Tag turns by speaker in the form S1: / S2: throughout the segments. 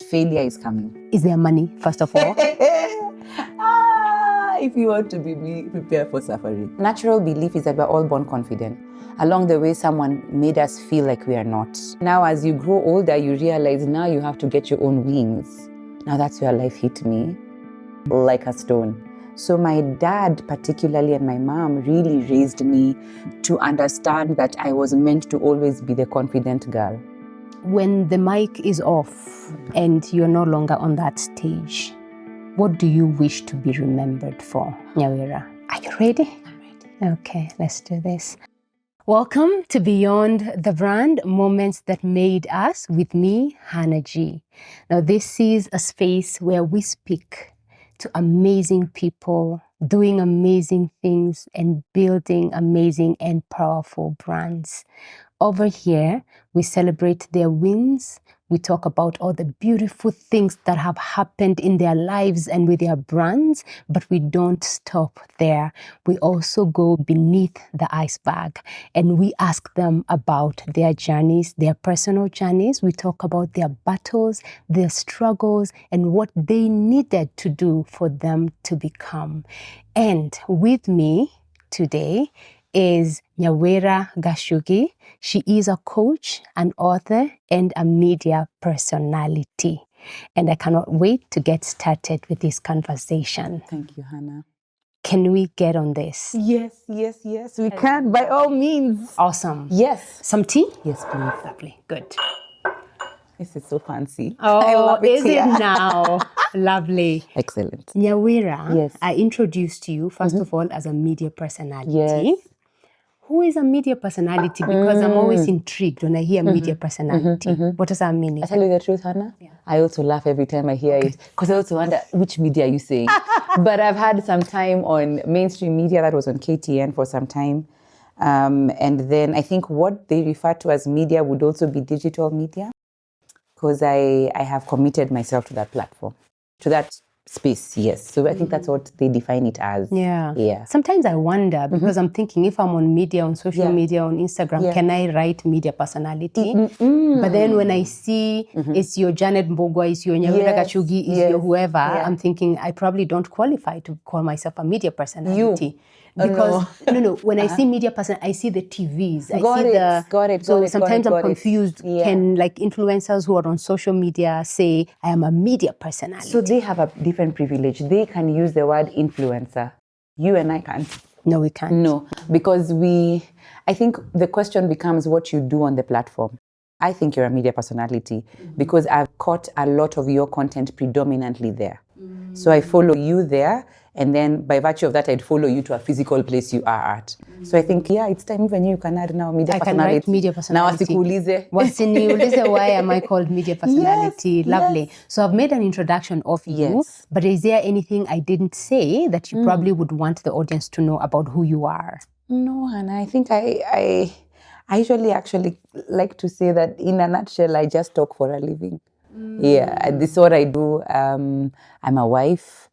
S1: failure is coming.
S2: Is there money, first of all?
S1: If you want to be me, prepare for suffering. Natural belief is that we're all born confident. Along the way, someone made us feel like we are not. Now, as you grow older, you realize now you have to get your own wings. Now that's where life hit me like a stone. So my dad particularly and my mom really raised me to understand that I was meant to always be the confident girl.
S2: When the mic is off and you're no longer on that stage, what do you wish to be remembered for, Nyawira? Are you ready?
S1: I'm ready.
S2: Okay, let's do this. Welcome to Beyond the Brand, Moments That Made Us with me, Hannah G. Now, this is a space where we speak to amazing people, doing amazing things and building amazing and powerful brands. Over here, we celebrate their wins. We talk about all the beautiful things that have happened in their lives and with their brands, but we don't stop there. We also go beneath the iceberg and we ask them about their journeys, their personal journeys. We talk about their battles, their struggles, and what they needed to do for them to become. And with me today is Nyawira Gachugi. She is a coach, an author, and a media personality. And I cannot wait to get started with this conversation.
S1: Thank you, Hannah.
S2: Can we get on this?
S1: Yes, we can, by all means.
S2: Awesome.
S1: Yes.
S2: Some tea?
S1: Yes, please.
S2: Lovely. Good.
S1: This is so fancy.
S2: Oh,
S1: I love it
S2: is
S1: here.
S2: it now? Lovely.
S1: Excellent.
S2: Nyawira,
S1: Yes.
S2: I introduced you, first of all, as a media personality.
S1: Yes.
S2: Who is a media personality? Because I'm always intrigued when I hear media personality. What does that mean?
S1: I tell you the truth, Hannah, I also laugh every time I hear it because I also wonder which media are you saying. But I've had some time on mainstream media. That was on KTN for some time. And then I think what they refer to as media would also be digital media because I have committed myself to that platform, to that space, yes. So I think that's what they define it as.
S2: Yeah. Sometimes I wonder because I'm thinking if I'm on media, on social media, on Instagram, can I write media personality? But then when I see it's your Janet Mbogwa, it's your Nyawira Gachugi, it's your whoever, I'm thinking I probably don't qualify to call myself a media personality. Because when I see media person, I see the TVs.
S1: Got it.
S2: So sometimes I'm confused. Can like influencers who are on social media say I am a media personality?
S1: So they have a different privilege. They can use the word influencer. You and I can't.
S2: No, we can't.
S1: No, because I think the question becomes what you do on the platform. I think you're a media personality because I've caught a lot of your content predominantly there. So I follow you there. And then by virtue of that, I'd follow you to a physical place you are at. So I think, it's time even you can add now media personality.
S2: I can write media personality.
S1: Wasiniulize.
S2: Why am I called media personality?
S1: Yes,
S2: Lovely.
S1: yes.
S2: So I've made an introduction of you,
S1: Yes.
S2: but is there anything I didn't say that you probably would want the audience to know about who you are?
S1: No, Hannah, I think I usually actually like to say that in a nutshell, I just talk for a living. Yeah, this is what I do. I'm a wife.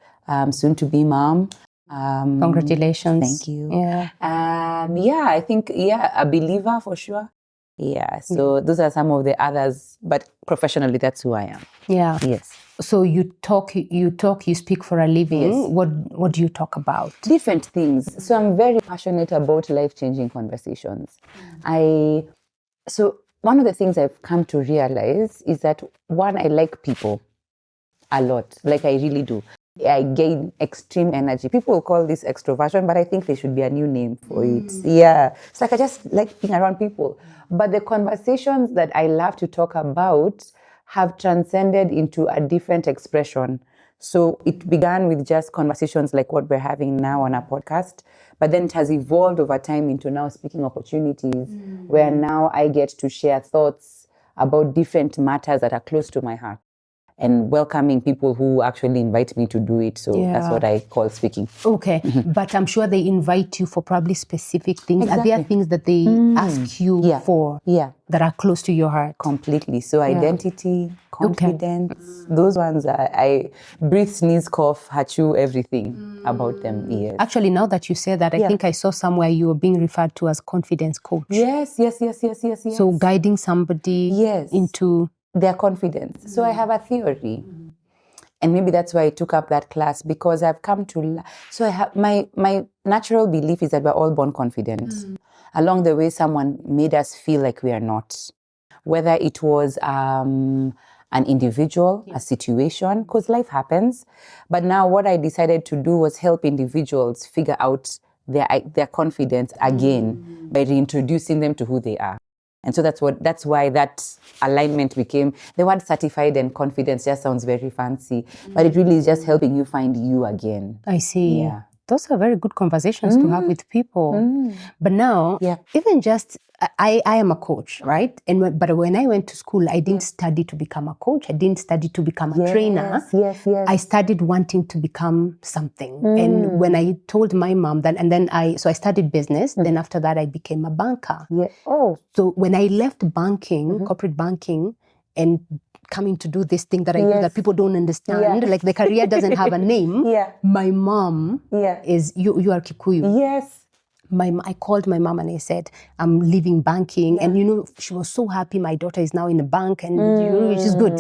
S1: Soon to be mom.
S2: Congratulations.
S1: Thank you.
S2: Yeah.
S1: I think, a believer for sure. Yeah, so those are some of the others, but professionally, that's who I am.
S2: Yeah.
S1: Yes.
S2: So you speak for a living.
S1: Yes.
S2: What do you talk about?
S1: Different things. So I'm very passionate about life-changing conversations. So one of the things I've come to realize is that one, I like people a lot. Like I really do. I gain extreme energy. People call this extroversion, but I think there should be a new name for it. Yeah. It's like I just like being around people. But the conversations that I love to talk about have transcended into a different expression. So it began with just conversations like what we're having now on our podcast, but then it has evolved over time into now speaking opportunities where now I get to share thoughts about different matters that are close to my heart. And welcoming people who actually invite me to do it. So that's what I call speaking.
S2: Okay. But I'm sure they invite you for probably specific things.
S1: Exactly.
S2: Are there things that they ask you for that are close to your heart?
S1: Completely. So identity, confidence, those ones I breathe, sneeze, cough, hachu, everything about them. Yes.
S2: Actually, now that you say that, I think I saw somewhere you were being referred to as confidence coach.
S1: Yes.
S2: So guiding somebody into...
S1: their confidence. So I have a theory. And maybe that's why I took up that class, because I've come to, so I have, my natural belief is that we're all born confident. Along the way, someone made us feel like we are not. Whether it was an individual, a situation, because life happens. But now what I decided to do was help individuals figure out their confidence again by reintroducing them to who they are. And so that's why that alignment became, the word certified and confidence just sounds very fancy, but it really is just helping you find you again.
S2: I see.
S1: Yeah.
S2: Those are very good conversations to have with people. But now, even just, I am a coach, right? But when I went to school, I didn't study to become a coach. I didn't study to become a trainer.
S1: Yes.
S2: I studied wanting to become something. And when I told my mom that, and then I studied business. Then after that, I became a banker.
S1: Yeah. Oh.
S2: So when I left banking, corporate banking, and coming to do this thing that I do that people don't understand, like the career doesn't have a name. My mom is, you are Kikuyu.
S1: Yes.
S2: I called my mom and I said, I'm leaving banking. And she was so happy. My daughter is now in a bank and which is good.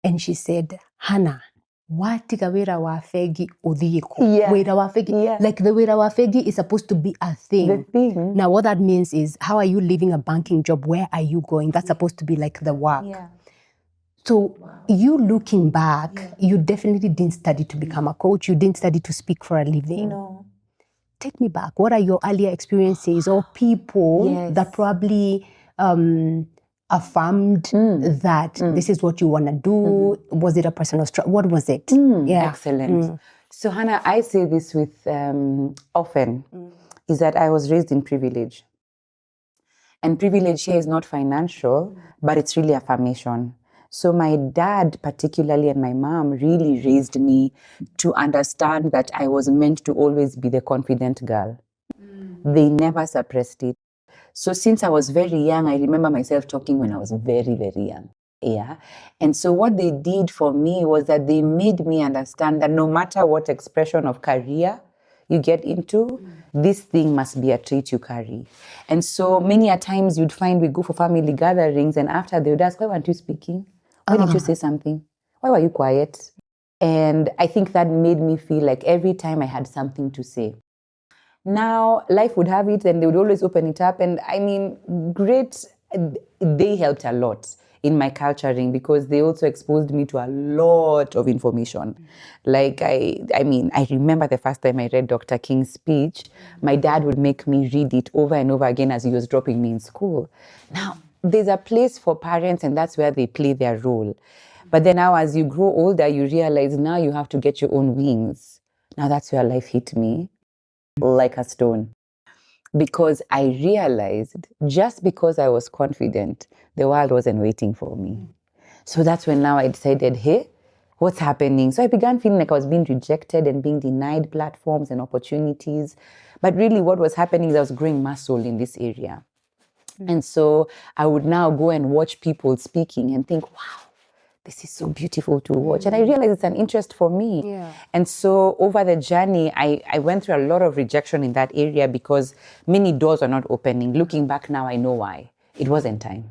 S2: And she said, Hannah, watiga wira wa fegi uthieko. Wira wa fegi. Like the wira wa fegi is supposed to be a thing.
S1: The thing.
S2: Now what that means is, how are you leaving a banking job? Where are you going? That's supposed to be like the work. So you looking back, you definitely didn't study to become a coach. You didn't study to speak for a living.
S1: No.
S2: Take me back. What are your earlier experiences or people that probably affirmed that this is what you want to do? Was it a personal struggle? What was it?
S1: Excellent. So Hannah, I say this with often, is that I was raised in privilege. And privilege here is not financial, but it's really affirmation. So my dad particularly and my mom really raised me to understand that I was meant to always be the confident girl. They never suppressed it. So since I was very young, I remember myself talking when I was very, very young. Yeah. And so what they did for me was that they made me understand that no matter what expression of career you get into, this thing must be a trait you carry. And so many a times you'd find we go for family gatherings and after they would ask, why weren't you speaking? Why didn't you say something? Why were you quiet? And I think that made me feel like every time I had something to say. Now, life would have it and they would always open it up. And I mean, they helped a lot in my culturing because they also exposed me to a lot of information. Like, I remember the first time I read Dr. King's speech, my dad would make me read it over and over again as he was dropping me in school. Now, there's a place for parents and that's where they play their role. But then now as you grow older, you realize now you have to get your own wings. Now that's where life hit me like a stone. Because I realized just because I was confident, the world wasn't waiting for me. So that's when now I decided, hey, what's happening? So I began feeling like I was being rejected and being denied platforms and opportunities. But really what was happening is I was growing muscle in this area. And so I would now go and watch people speaking and think, wow, this is so beautiful to watch. And I realized it's an interest for me. And so over the journey, I went through a lot of rejection in that area because many doors are not opening. Looking back now, I know why. It wasn't time.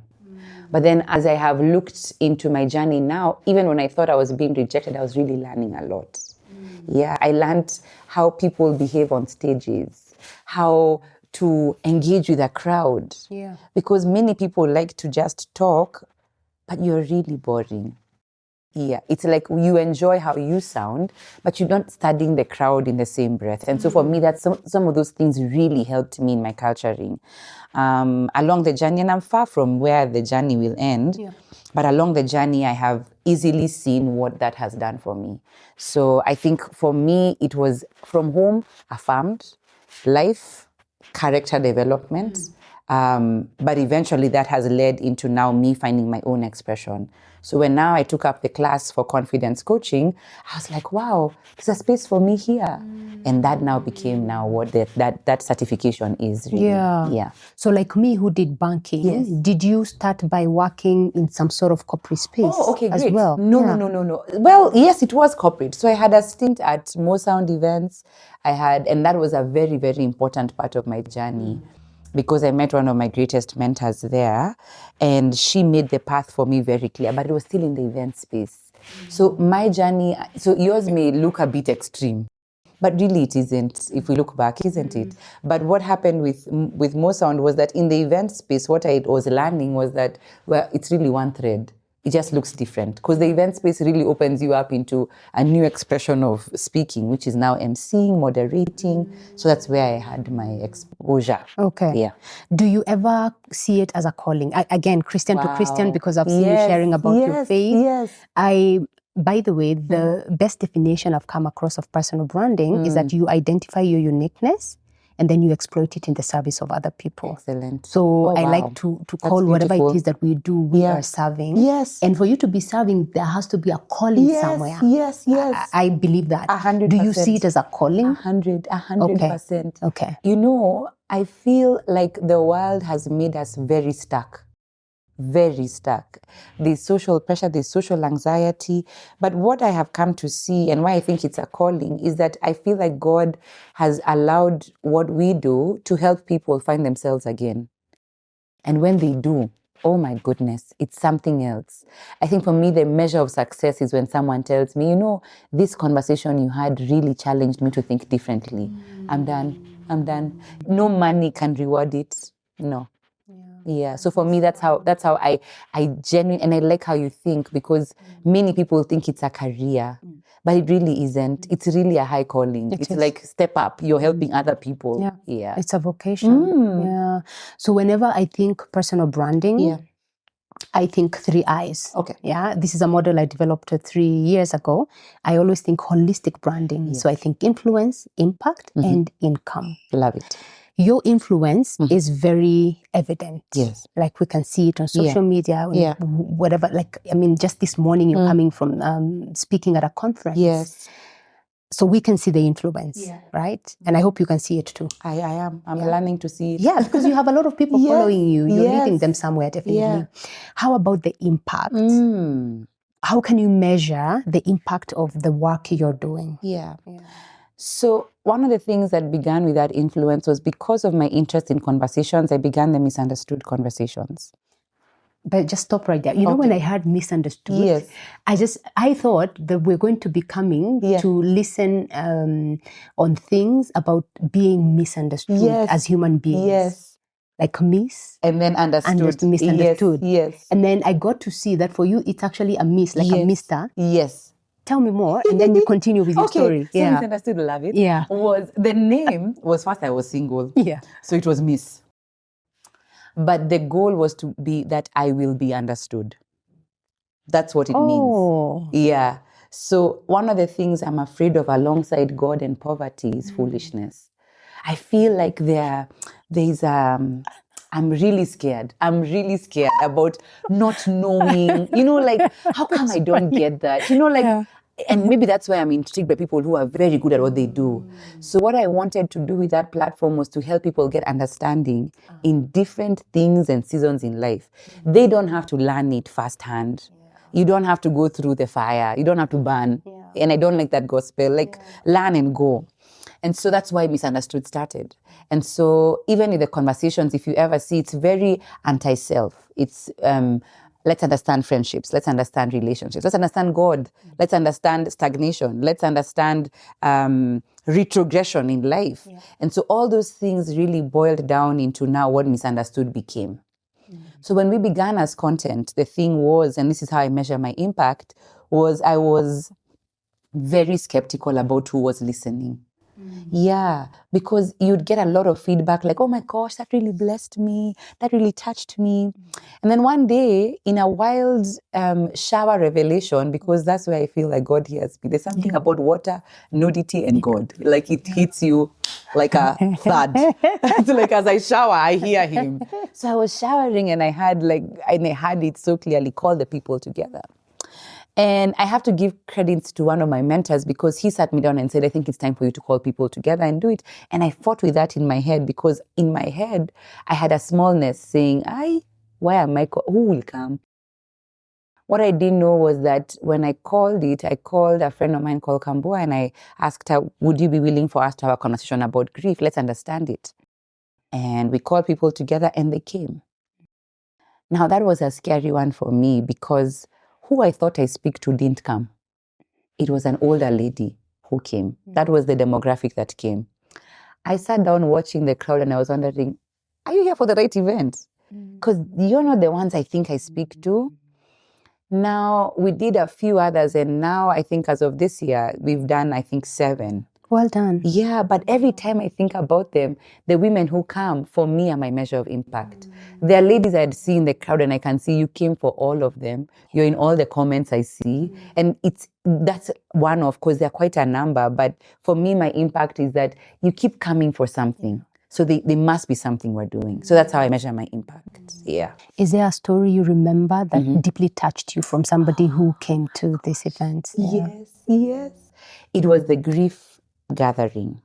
S1: But then as I have looked into my journey now, even when I thought I was being rejected, I was really learning a lot. Yeah, I learned how people behave on stages, how to engage with a crowd. Because many people like to just talk, but you're really boring. Yeah, it's like you enjoy how you sound, but you're not studying the crowd in the same breath. And so for me, that's some of those things really helped me in my culturing. Along the journey, and I'm far from where the journey will end, but along the journey, I have easily seen what that has done for me. So I think for me, it was from home, affirmed, life, character development. But eventually that has led into now me finding my own expression. So when now I took up the class for confidence coaching, I was like, wow, there's a space for me here. And that now became now what that certification is really. Yeah.
S2: So like me who did banking, did you start by working in some sort of corporate space as
S1: great.
S2: well?
S1: No. Well, yes, it was corporate. So I had a stint at Mo Sound events. And that was a very, very important part of my journey. because I met one of my greatest mentors there, and she made the path for me very clear, but it was still in the event space. So my journey, so yours may look a bit extreme, but really it isn't. If we look back, isn't it? But what happened with Mosound was that in the event space, what I was learning was that, well, it's really one thread. It just looks different because the event space really opens you up into a new expression of speaking, which is now emceeing, moderating. So that's where I had my exposure.
S2: Okay.
S1: Yeah.
S2: Do you ever see it as a calling? Again, Christian to Christian, because I've seen you sharing about your faith.
S1: Yes.
S2: By the way, the best definition I've come across of personal branding is that you identify your uniqueness and then you exploit it in the service of other people.
S1: Excellent.
S2: So I like to call whatever it is that we do, we are serving.
S1: Yes.
S2: And for you to be serving, there has to be a calling somewhere.
S1: Yes.
S2: I believe that.
S1: 100%.
S2: Do you see it as a calling?
S1: 100%.
S2: Okay.
S1: You know, I feel like the world has made us very stuck. Very stuck. There's social pressure, there's social anxiety. But what I have come to see and why I think it's a calling is that I feel like God has allowed what we do to help people find themselves again. And when they do, oh my goodness, it's something else. I think for me, the measure of success is when someone tells me, you know, this conversation you had really challenged me to think differently. I'm done. No money can reward it. No. Yeah. So for me, that's how I genuinely, and I like how you think, because many people think it's a career, but it really isn't. It's really a high calling. It's like step up. You're helping other people. Yeah.
S2: It's a vocation. Yeah. So whenever I think personal branding, I think 3 I's.
S1: Okay.
S2: Yeah. This is a model I developed 3 years ago. I always think holistic branding. So I think influence, impact, and income.
S1: Love it.
S2: Your influence is very evident.
S1: Yes.
S2: Like we can see it on social media, whatever. Like, I mean, just this morning you're coming from speaking at a conference.
S1: Yes.
S2: So we can see the influence, right? And I hope you can see it too.
S1: I am. I'm learning to see it.
S2: Yeah, because you have a lot of people following you. You're leading them somewhere, definitely.
S1: Yeah.
S2: How about the impact? How can you measure the impact of the work you're doing?
S1: Yeah. So one of the things that began with that influence was because of my interest in conversations, I began the misunderstood conversations.
S2: But just stop right there. You know, when I heard misunderstood, I thought that we're going to be coming to listen on things about being misunderstood as human beings. Yes. Like miss.
S1: And then understood.
S2: Misunderstood.
S1: Yes.
S2: And then I got to see that for you, it's actually a miss, like a mister.
S1: Yes.
S2: Tell me more, and then you continue with your story.
S1: So misunderstood, love it.
S2: Yeah.
S1: Was the name was first I was single.
S2: Yeah.
S1: So it was Miss. But the goal was to be that I will be understood. That's what it means. Yeah. So one of the things I'm afraid of alongside God and poverty is foolishness. I feel like I'm really scared. I'm really scared about not knowing, you know, like, how come I don't get that? You know, like, and maybe that's why I'm intrigued by people who are very good at what they do. So what I wanted to do with that platform was to help people get understanding in different things and seasons in life. They don't have to learn it firsthand. You don't have to go through the fire. You don't have to burn. And I don't like that gospel. Like, learn and go. And so that's why Misunderstood started. And so even in the conversations, if you ever see, it's very anti-self. It's let's understand friendships. Let's understand relationships. Let's understand God. Let's understand stagnation. Let's understand retrogression in life. And so all those things really boiled down into now what Misunderstood became. So when we began as content, the thing was, and this is how I measure my impact, was I was very skeptical about who was listening. Yeah, because you'd get a lot of feedback like, oh my gosh, that really blessed me. That really touched me. And then one day, in a wild shower revelation, because that's where I feel like God hears me. There's something about water, nudity, and God. Like it hits you like a thud. So like as I shower, I hear him. So I was showering and I had it so clearly, call the people together. And I have to give credit to one of my mentors because he sat me down and said, I think it's time for you to call people together and do it. And I fought with that in my head because in my head, I had a smallness saying, why am I, who will come? What I didn't know was that when I called a friend of mine called Kambua and I asked her, would you be willing for us to have a conversation about grief? Let's understand it. And we called people together and they came. Now, that was a scary one for me because who I thought I speak to didn't come. It was an older lady who came. That was the demographic that came. I sat down watching the crowd and I was wondering, are you here for the right event? Because you're not the ones I think I speak to. Now, we did a few others, and now I think as of this year, we've done, I think, 7.
S2: Well done.
S1: Yeah, but every time I think about them, the women who come, for me, are my measure of impact. There are ladies I'd see in the crowd, and I can see you came for all of them. You're in all the comments I see. And that's one of, because they're quite a number, but for me, my impact is that you keep coming for something. So they must be something we're doing. So that's how I measure my impact. Yeah.
S2: Is there a story you remember that deeply touched you from somebody who came to this event?
S1: Yes. It was the grief gathering.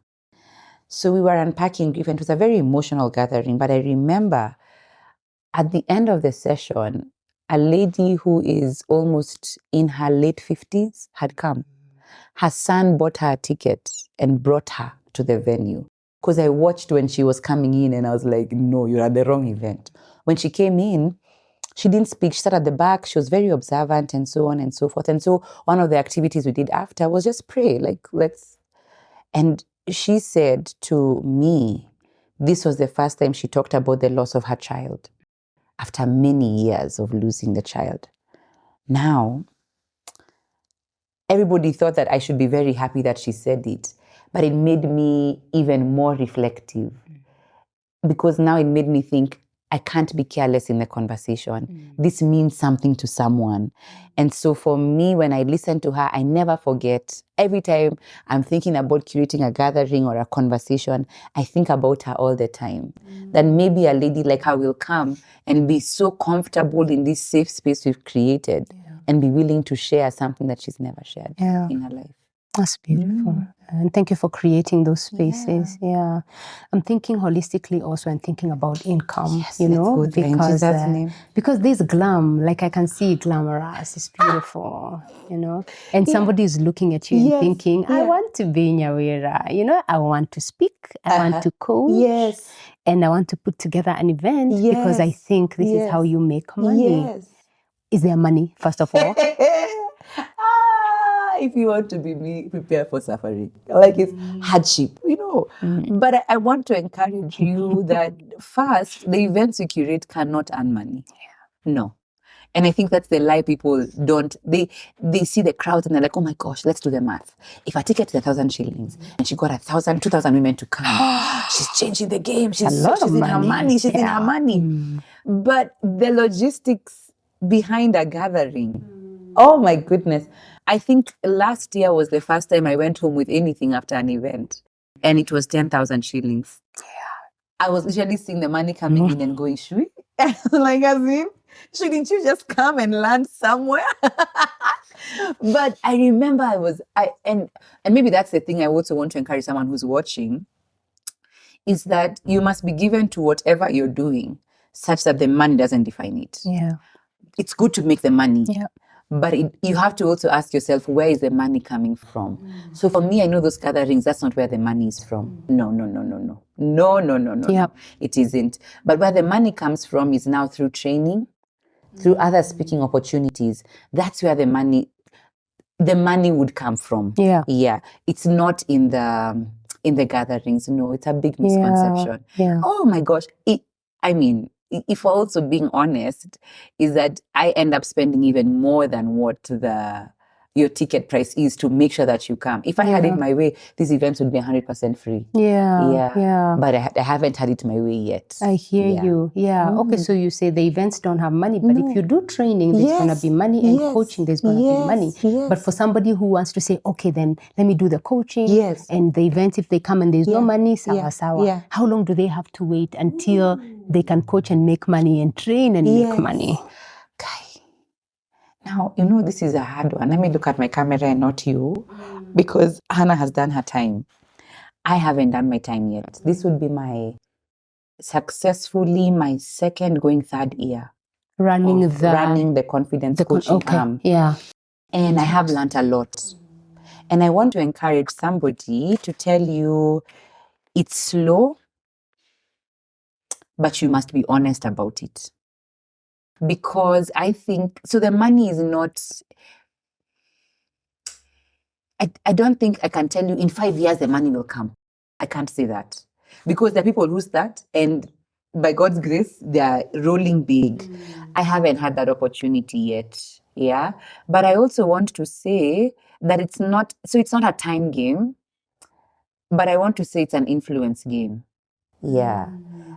S1: So we were unpacking grief, and it was a very emotional gathering. But I remember at the end of the session, a lady who is almost in her late 50s had come. Her son bought her a ticket and brought her to the venue. Because I watched when she was coming in and I was like, no, you're at the wrong event. When she came in, she didn't speak. She sat at the back. She was very observant and so on and so forth. And so one of the activities we did after was just pray, and she said to me, this was the first time she talked about the loss of her child after many years of losing the child. Now, everybody thought that I should be very happy that she said it, but it made me even more reflective because now it made me think, I can't be careless in the conversation. This means something to someone. And so for me, when I listen to her, I never forget. Every time I'm thinking about curating a gathering or a conversation, I think about her all the time. That maybe a lady like her will come and be so comfortable in this safe space we've created and be willing to share something that she's never shared in her life.
S2: That's beautiful. And thank you for creating those spaces. Yeah. I'm thinking holistically also and thinking about income, because there's glam, like I can see glamorous, it's beautiful, and somebody is looking at you and thinking, I want to be Nyawira, I want to speak, I want to coach, and I want to put together an event because I think this is how you make money. Is there money, first of all?
S1: If you want to be me, prepare for suffering. Like it's hardship, But I want to encourage you that first, the events you curate cannot earn money. No. And I think that's the lie people don't. They see the crowds and they're like, oh my gosh, let's do the math. If a ticket is 1,000 shillings and she got 1,000, 2,000 women to come, she's changing the game. She's in her money. She's in her money. But the logistics behind a gathering, oh my goodness. I think last year was the first time I went home with anything after an event. And it was 10,000 shillings. I was literally seeing the money coming in and going, should we? Like as if, shouldn't you just come and land somewhere? But I remember and maybe that's the thing I also want to encourage someone who's watching, is that you must be given to whatever you're doing such that the money doesn't define it.
S2: Yeah.
S1: It's good to make the money. Yeah. But you have to also ask yourself, where is the money coming from? So for me, I know those gatherings, that's not where the money is from. No. It isn't. But where the money comes from is now through training, through other speaking opportunities. That's where the money would come from. Yeah. It's not in the gatherings. No, it's a big misconception.
S2: Yeah.
S1: Oh my gosh. If we're also being honest, is that I end up spending even more than what your ticket price is to make sure that you come. If I had it my way, these events would be 100% free.
S2: Yeah.
S1: But I haven't had it my way yet.
S2: I hear you. Yeah. Okay, so you say the events don't have money, but if you do training, there's going to be money, and coaching, there's going to be money. But for somebody who wants to say, okay, then let me do the coaching and the events, if they come and there's no money, sawa. How long do they have to wait until they can coach and make money and train and make money?
S1: Now, this is a hard one. Let me look at my camera and not you, because Hannah has done her time. I haven't done my time yet. This would be my second going third year
S2: running
S1: the confidence coaching arm.
S2: Yeah.
S1: And I have learned a lot. And I want to encourage somebody to tell you it's slow, but you must be honest about it. Because I think, so the money is not, I don't think I can tell you in 5 years the money will come. I can't say that. Because there are people who start and by God's grace, they are rolling big. I haven't had that opportunity yet. Yeah. But I also want to say that it's not a time game, but I want to say it's an influence game. Yeah.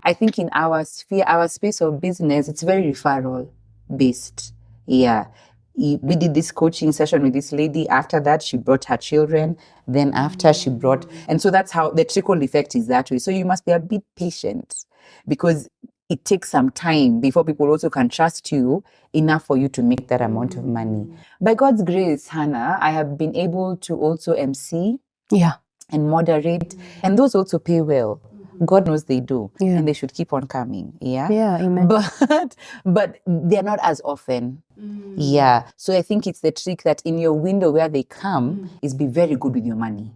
S1: I think in our sphere, our space of business, it's very referral based. Yeah. We did this coaching session with this lady. After that, she brought her children. Then after she brought, and so that's how the trickle effect is that way. So you must be a bit patient because it takes some time before people also can trust you enough for you to make that amount of money. By God's grace, Hannah, I have been able to also MC.
S2: Yeah.
S1: And moderate, and those also pay well. God knows they do, and they should keep on coming. Yeah,
S2: amen.
S1: But they're not as often. Yeah, so I think it's the trick that in your window where they come is be very good with your money,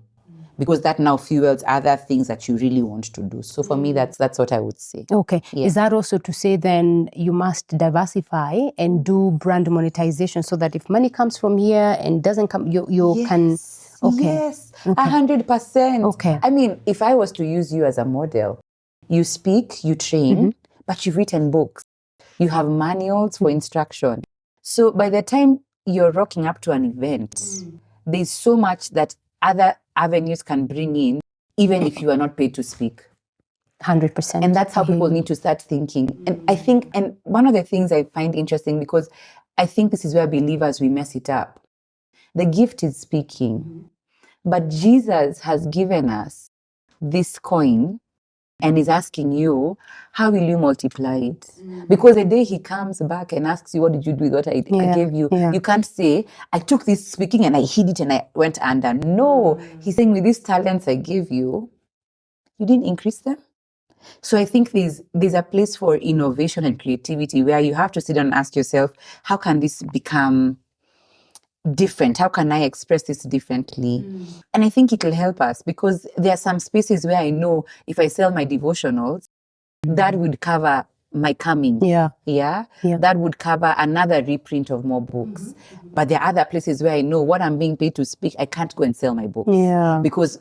S1: because that now fuels other things that you really want to do. So for me, that's what I would say.
S2: Okay, is that also to say then you must diversify and do brand monetization so that if money comes from here and doesn't come, you can. Okay.
S1: Yes, 100%.
S2: Okay.
S1: I mean, if I was to use you as a model, you speak, you train, but you've written books. You have manuals for instruction. So by the time you're rocking up to an event, there's so much that other avenues can bring in, even if you are not paid to speak.
S2: 100%.
S1: And that's how people need to start thinking. And I think, and one of the things I find interesting, because I think this is where believers, we mess it up. The gift is speaking, but Jesus has given us this coin and is asking you, how will you multiply it? Because the day he comes back and asks you, what did you do with what I gave you? You can't say, I took this speaking and I hid it and I went under. No, he's saying with these talents I gave you, you didn't increase them. So I think there's a place for innovation and creativity where you have to sit down and ask yourself, how can this become different? How can I express this differently? And I think it will help us, because there are some spaces where I know if I sell my devotionals, that would cover my coming.
S2: Yeah.
S1: That would cover another reprint of more books. But there are other places where I know what I'm being paid to speak, I can't go and sell my books. Because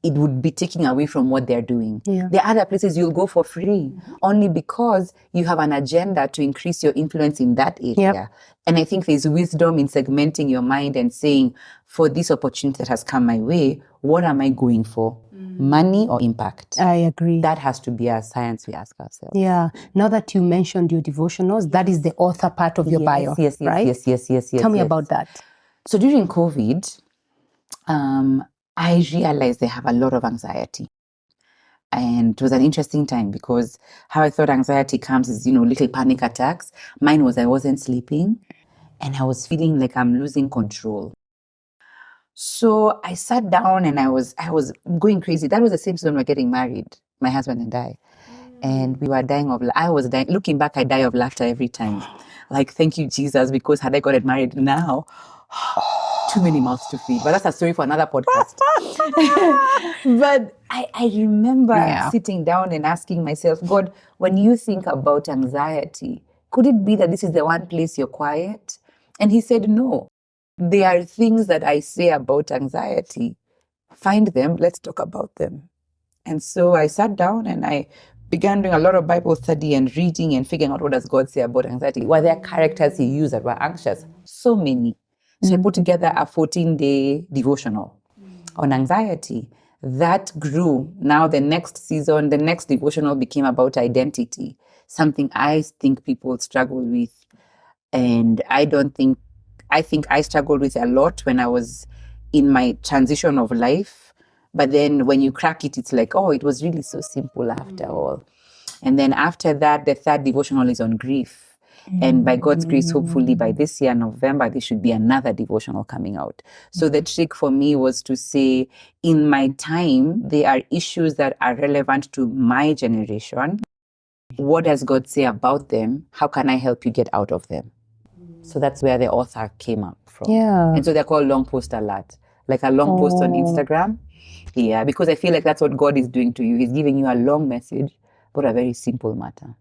S1: it would be taking away from what they're doing. There are other places you'll go for free, only because you have an agenda to increase your influence in that area. And I think there's wisdom in segmenting your mind and saying, for this opportunity that has come my way, what am I going for? Money or impact?
S2: I agree.
S1: That has to be a science we ask ourselves.
S2: Yeah. Now that you mentioned your devotionals, that is the author part of your bio, right?
S1: Yes.
S2: Tell me about that.
S1: So during COVID, I realized I have a lot of anxiety. And it was an interesting time, because how I thought anxiety comes is, little panic attacks. Mine was I wasn't sleeping and I was feeling like I'm losing control. So I sat down and I was going crazy. That was the same season we were getting married, my husband and I. And we were I was dying. Looking back, I die of laughter every time. Like, thank you, Jesus, because had I gotten married now, too many mouths to feed. But that's a story for another podcast. But I remember sitting down and asking myself, God, when you think about anxiety, could it be that this is the one place you're quiet? And he said, no. There are things that I say about anxiety. Find them, let's talk about them. And so I sat down and I began doing a lot of Bible study and reading and figuring out, what does God say about anxiety? Were there characters he used that were anxious? So many. So I put together a 14-day devotional on anxiety. That grew. Now the next season, the next devotional became about identity, something I think people struggle with. And I think I struggled with a lot when I was in my transition of life. But then when you crack it, it's like, oh, it was really so simple after all. And then after that, the third devotional is on grief. And by God's grace, hopefully by this year, November, there should be another devotional coming out. So the trick for me was to say, in my time, there are issues that are relevant to my generation. What does God say about them? How can I help you get out of them? So that's where the author came up from. And so they're called long post alert, like a long post on Instagram. Yeah, because I feel like that's what God is doing to you. He's giving you a long message, about a very simple matter.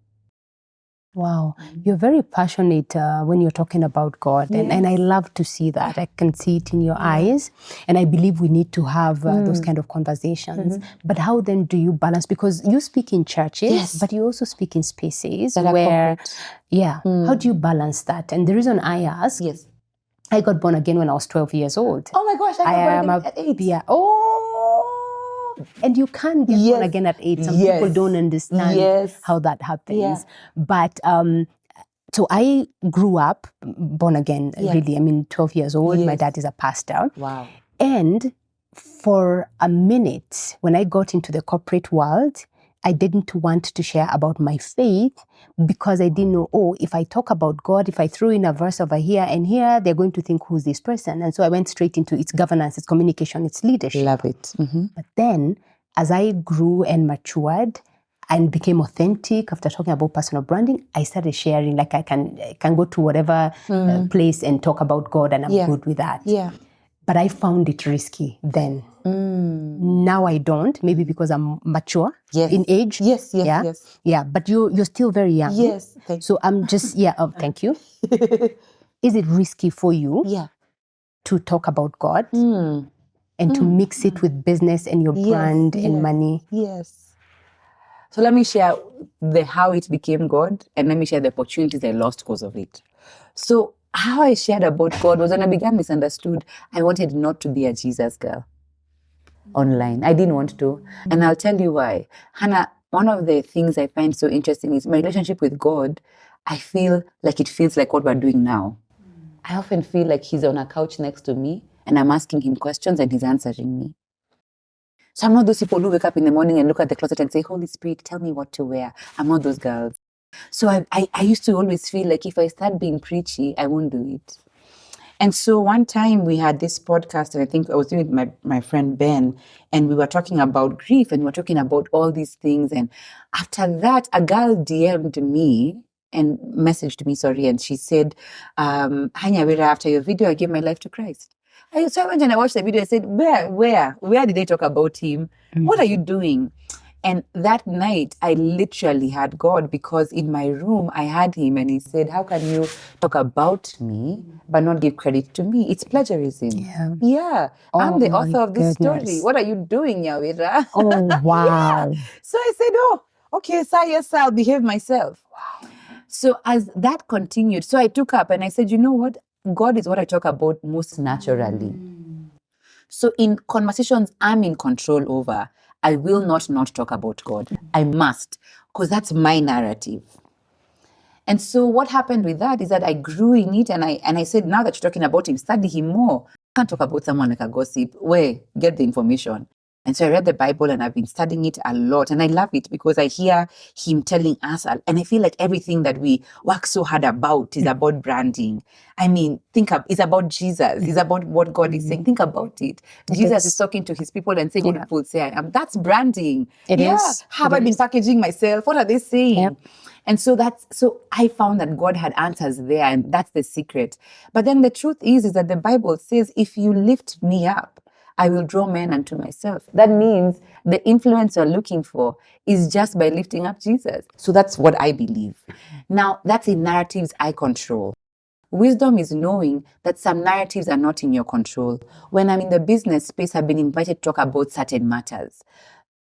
S2: Wow, you're very passionate when you're talking about God, and I love to see that. I can see it in your eyes, and I believe we need to have those kind of conversations. But how then do you balance? Because you speak in churches, but you also speak in spaces
S1: That are
S2: where,
S1: corporate.
S2: how do you balance that? And the reason I ask, I got born again when I was 12 years old.
S1: Oh my gosh, I got born again at 8.
S2: Yeah. And you can't get born again at 8. Some people don't understand how that happens. But so I grew up born again, really. I mean, 12 years old. My dad is a pastor.
S1: Wow.
S2: And for a minute, when I got into the corporate world, I didn't want to share about my faith because I didn't know, if I talk about God, if I throw in a verse over here and here, they're going to think, who's this person? And so I went straight into its governance, its communication, its leadership.
S1: Love it.
S2: But then, as I grew and matured and became authentic after talking about personal branding, I started sharing, like I can go to whatever place and talk about God, and I'm good with that.
S1: Yeah.
S2: But I found it risky then. Now I don't, maybe because I'm mature in age.
S1: Yes.
S2: Yeah, but you're still very young.
S1: Yes, thank you.
S2: So I'm just, thank you. Is it risky for you to talk about God and to mix it with business and your brand and money?
S1: Yes. So let me share how it became God, and let me share the opportunities I lost because of it. So how I shared about God was when I began misunderstood. I wanted not to be a Jesus girl online. I didn't want to. And I'll tell you why. Hannah, one of the things I find so interesting is my relationship with God. I feel like it feels like what we're doing now. I often feel like he's on a couch next to me and I'm asking him questions and he's answering me. So I'm not those people who wake up in the morning and look at the closet and say, Holy Spirit, tell me what to wear. I'm not those girls. So I used to always feel like if I start being preachy, I won't do it. And so one time we had this podcast, and I think I was doing it with my friend Ben, and we were talking about grief, and we were talking about all these things. And after that, a girl DM'd me and messaged me, and she said, "Hi Nyawira, after your video, I gave my life to Christ." So I went and I watched the video. I said, where did they talk about him? What are you doing? And that night, I literally had God, because in my room, I had him and he said, how can you talk about me but not give credit to me? It's plagiarism. Yeah. I'm the author of this story. What are you doing, Nyawira?
S2: Oh, wow.
S1: So I said, okay, so yes, I'll behave myself. Wow. So as that continued, so I took up and I said, you know what? God is what I talk about most naturally. So in conversations I'm in control over, I will not talk about God. I must, because that's my narrative. And so what happened with that is that I grew in it, and I said, now that you're talking about him, study him more. I can't talk about someone like a gossip. Where? Get the information. And so I read the Bible and I've been studying it a lot. And I love it because I hear him telling us, and I feel like everything that we work so hard about is about branding. I mean, it's about Jesus. It's about what God is saying. Think about it. Jesus is talking to his people and saying what people say I am. That's branding.
S2: It is.
S1: Have I been packaging myself? What are they saying? Yep. And so I found that God had answers there, and that's the secret. But then the truth is that the Bible says, if you lift me up, I will draw men unto myself. That means the influence you're looking for is just by lifting up Jesus. So that's what I believe. Now, that's in narratives I control. Wisdom is knowing that some narratives are not in your control. When I'm in the business space, I've been invited to talk about certain matters.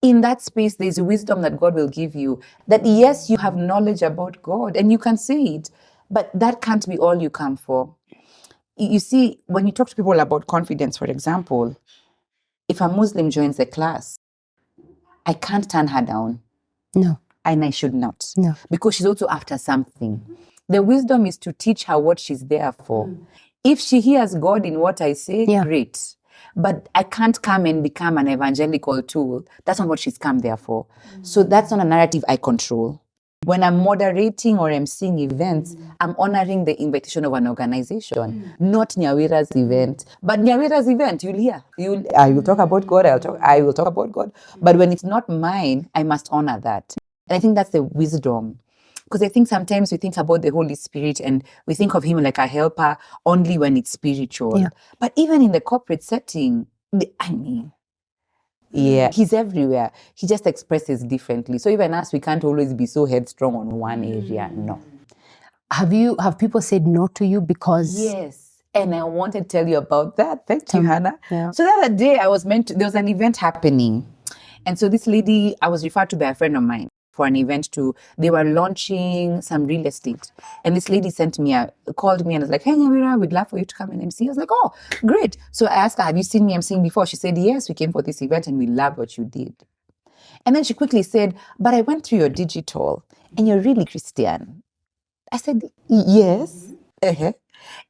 S1: In that space, there's wisdom that God will give you. That yes, you have knowledge about God and you can say it, but that can't be all you come for. You see, when you talk to people about confidence, for example, if a Muslim joins the class, I can't turn her down.
S2: No.
S1: And I should not.
S2: No.
S1: Because she's also after something. The wisdom is to teach her what she's there for. If she hears God in what I say, great. But I can't come and become an evangelical tool. That's not what she's come there for. So that's not a narrative I control. When I'm moderating or emceeing events, I'm honoring the invitation of an organization, not Nyawira's event. But Nyawira's event, you'll hear. I will talk about God, I will talk about God. But when it's not mine, I must honor that. And I think that's the wisdom. Because I think sometimes we think about the Holy Spirit and we think of him like a helper only when it's spiritual. Yeah. But even in the corporate setting, Yeah, he's everywhere. He just expresses differently. So even us, we can't always be so headstrong on one area. No.
S2: Have people said no to you because
S1: Yes. And I wanted to tell you about that. Thank you, Hannah.
S2: Yeah.
S1: So the other day there was an event happening. And so this lady, I was referred to by a friend of mine for an event they were launching some real estate. And this lady called me and was like, hey, Nyawira, we'd love for you to come and MC. I was like, oh, great. So I asked her, have you seen me MCing before? She said, yes, we came for this event and we loved what you did. And then she quickly said, but I went through your digital and you're really Christian. I said, yes. Uh-huh.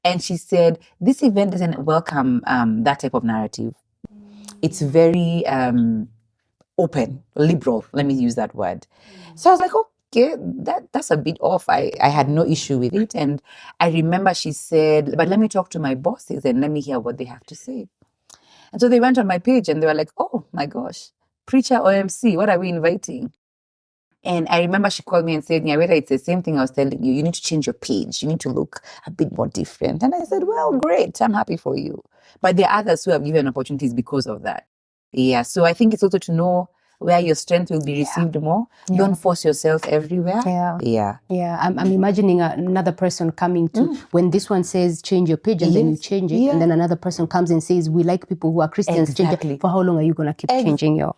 S1: And she said, this event doesn't welcome that type of narrative. It's very open, liberal. Let me use that word. So I was like, okay, that's a bit off. I had no issue with it. And I remember she said, but let me talk to my bosses and let me hear what they have to say. And so they went on my page and they were like, oh my gosh, preacher or MC, what are we inviting? And I remember she called me and said, Nyawira, it's the same thing I was telling you. You need to change your page. You need to look a bit more different. And I said, well, great. I'm happy for you. But there are others who have given opportunities because of that. Yeah. So I think it's also to know where your strength will be received more. Yeah. Don't force yourself everywhere.
S2: Yeah. I'm imagining another person coming to, when this one says change your page and then you change it. And then another person comes and says, we like people who are Christians.
S1: Exactly.
S2: For how long are you going to keep changing your...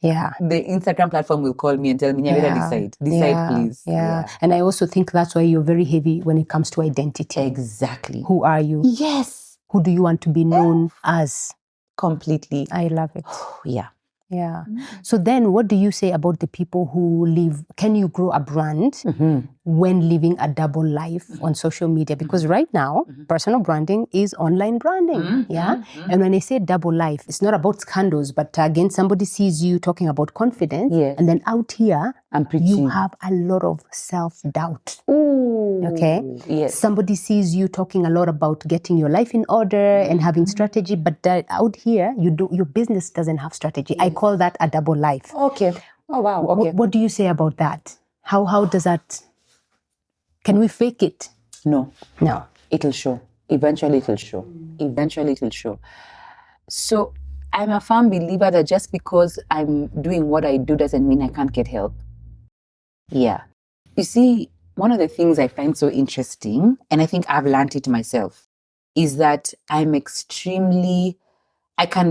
S2: Yeah.
S1: The Instagram platform will call me and tell me, Nyawira, decide, please.
S2: Yeah. And I also think that's why you're very heavy when it comes to identity.
S1: Exactly.
S2: Who are you?
S1: Yes.
S2: Who do you want to be known as?
S1: Completely.
S2: I love it.
S1: Yeah.
S2: Yeah. So then what do you say about the people who can you grow a brand when living a double life on social media? Because right now, personal branding is online branding. And when I say double life, it's not about scandals, but again, somebody sees you talking about confidence. And then out here, you have a lot of self-doubt. Okay?
S1: Yes.
S2: Somebody sees you talking a lot about getting your life in order and having strategy, but out here, your business doesn't have strategy. I call that a double life.
S1: Okay. Oh, wow. Okay.
S2: What do you say about that? How does that... Can we fake it?
S1: No.
S2: No.
S1: It'll show. Eventually it'll show. Eventually it'll show. So I'm a firm believer that just because I'm doing what I do doesn't mean I can't get help. Yeah. You see, one of the things I find so interesting, and I think I've learned it myself, is that I can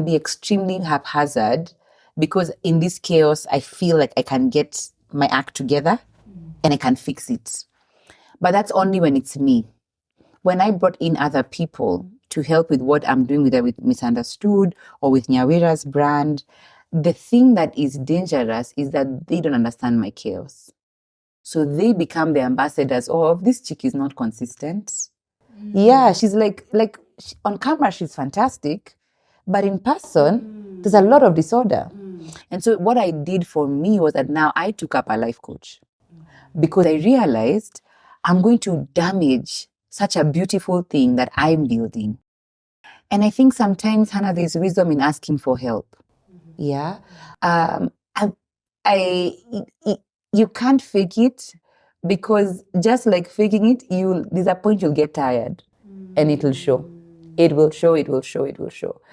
S1: be extremely haphazard because in this chaos, I feel like I can get my act together and I can fix it. But that's only when it's me. When I brought in other people to help with what I'm doing with Misunderstood or with Nyawira's brand, the thing that is dangerous is that they don't understand my chaos. So they become the ambassadors of this chick is not consistent. Yeah, she's like on camera, she's fantastic. But in person, there's a lot of disorder. And so what I did for me was that now I took up a life coach because I realized I'm going to damage such a beautiful thing that I'm building. And I think sometimes, Hannah, there's wisdom in asking for help. Yeah. You can't fake it because just like faking it, there's a point you'll get tired and it'll show. It will show.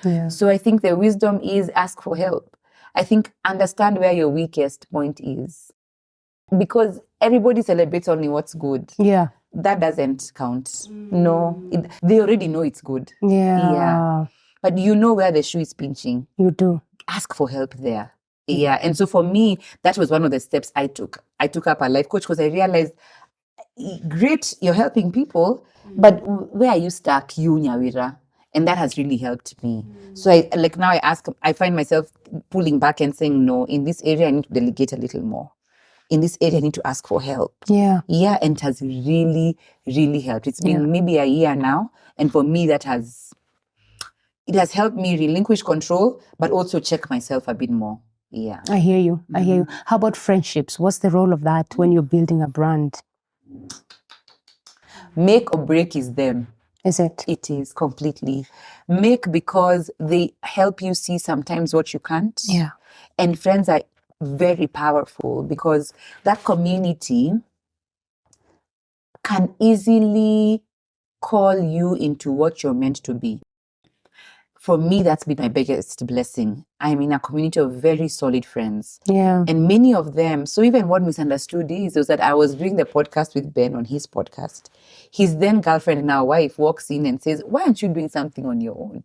S2: Yeah.
S1: So I think the wisdom is ask for help. I think understand where your weakest point is. Because everybody celebrates only what's good.
S2: Yeah.
S1: That doesn't count. No. They already know it's good.
S2: Yeah.
S1: But you know where the shoe is pinching.
S2: You do.
S1: Ask for help there. Yeah. And so for me, that was one of the steps I took. I took up a life coach because I realized, great, you're helping people, but where are you stuck, you, Nyawira? And that has really helped me. So I find myself pulling back and saying, no, in this area, I need to delegate a little more. In this area, I need to ask for help.
S2: Yeah.
S1: Yeah, and it has really, really helped. It's been maybe a year now. And for me, it has helped me relinquish control, but also check myself a bit more. Yeah.
S2: I hear you. How about friendships? What's the role of that when you're building a brand?
S1: Make or break is them.
S2: Is it?
S1: It is completely. Make because they help you see sometimes what you can't.
S2: Yeah.
S1: And friends are very powerful because that community can easily call you into what you're meant to be. for me, that's been my biggest blessing. I'm in a community of very solid friends.
S2: Yeah.
S1: And many of them, so even what misunderstood is was that I was doing the podcast with Ben on his podcast. His then girlfriend, now wife, walks in and says, "Why aren't you doing something on your own?"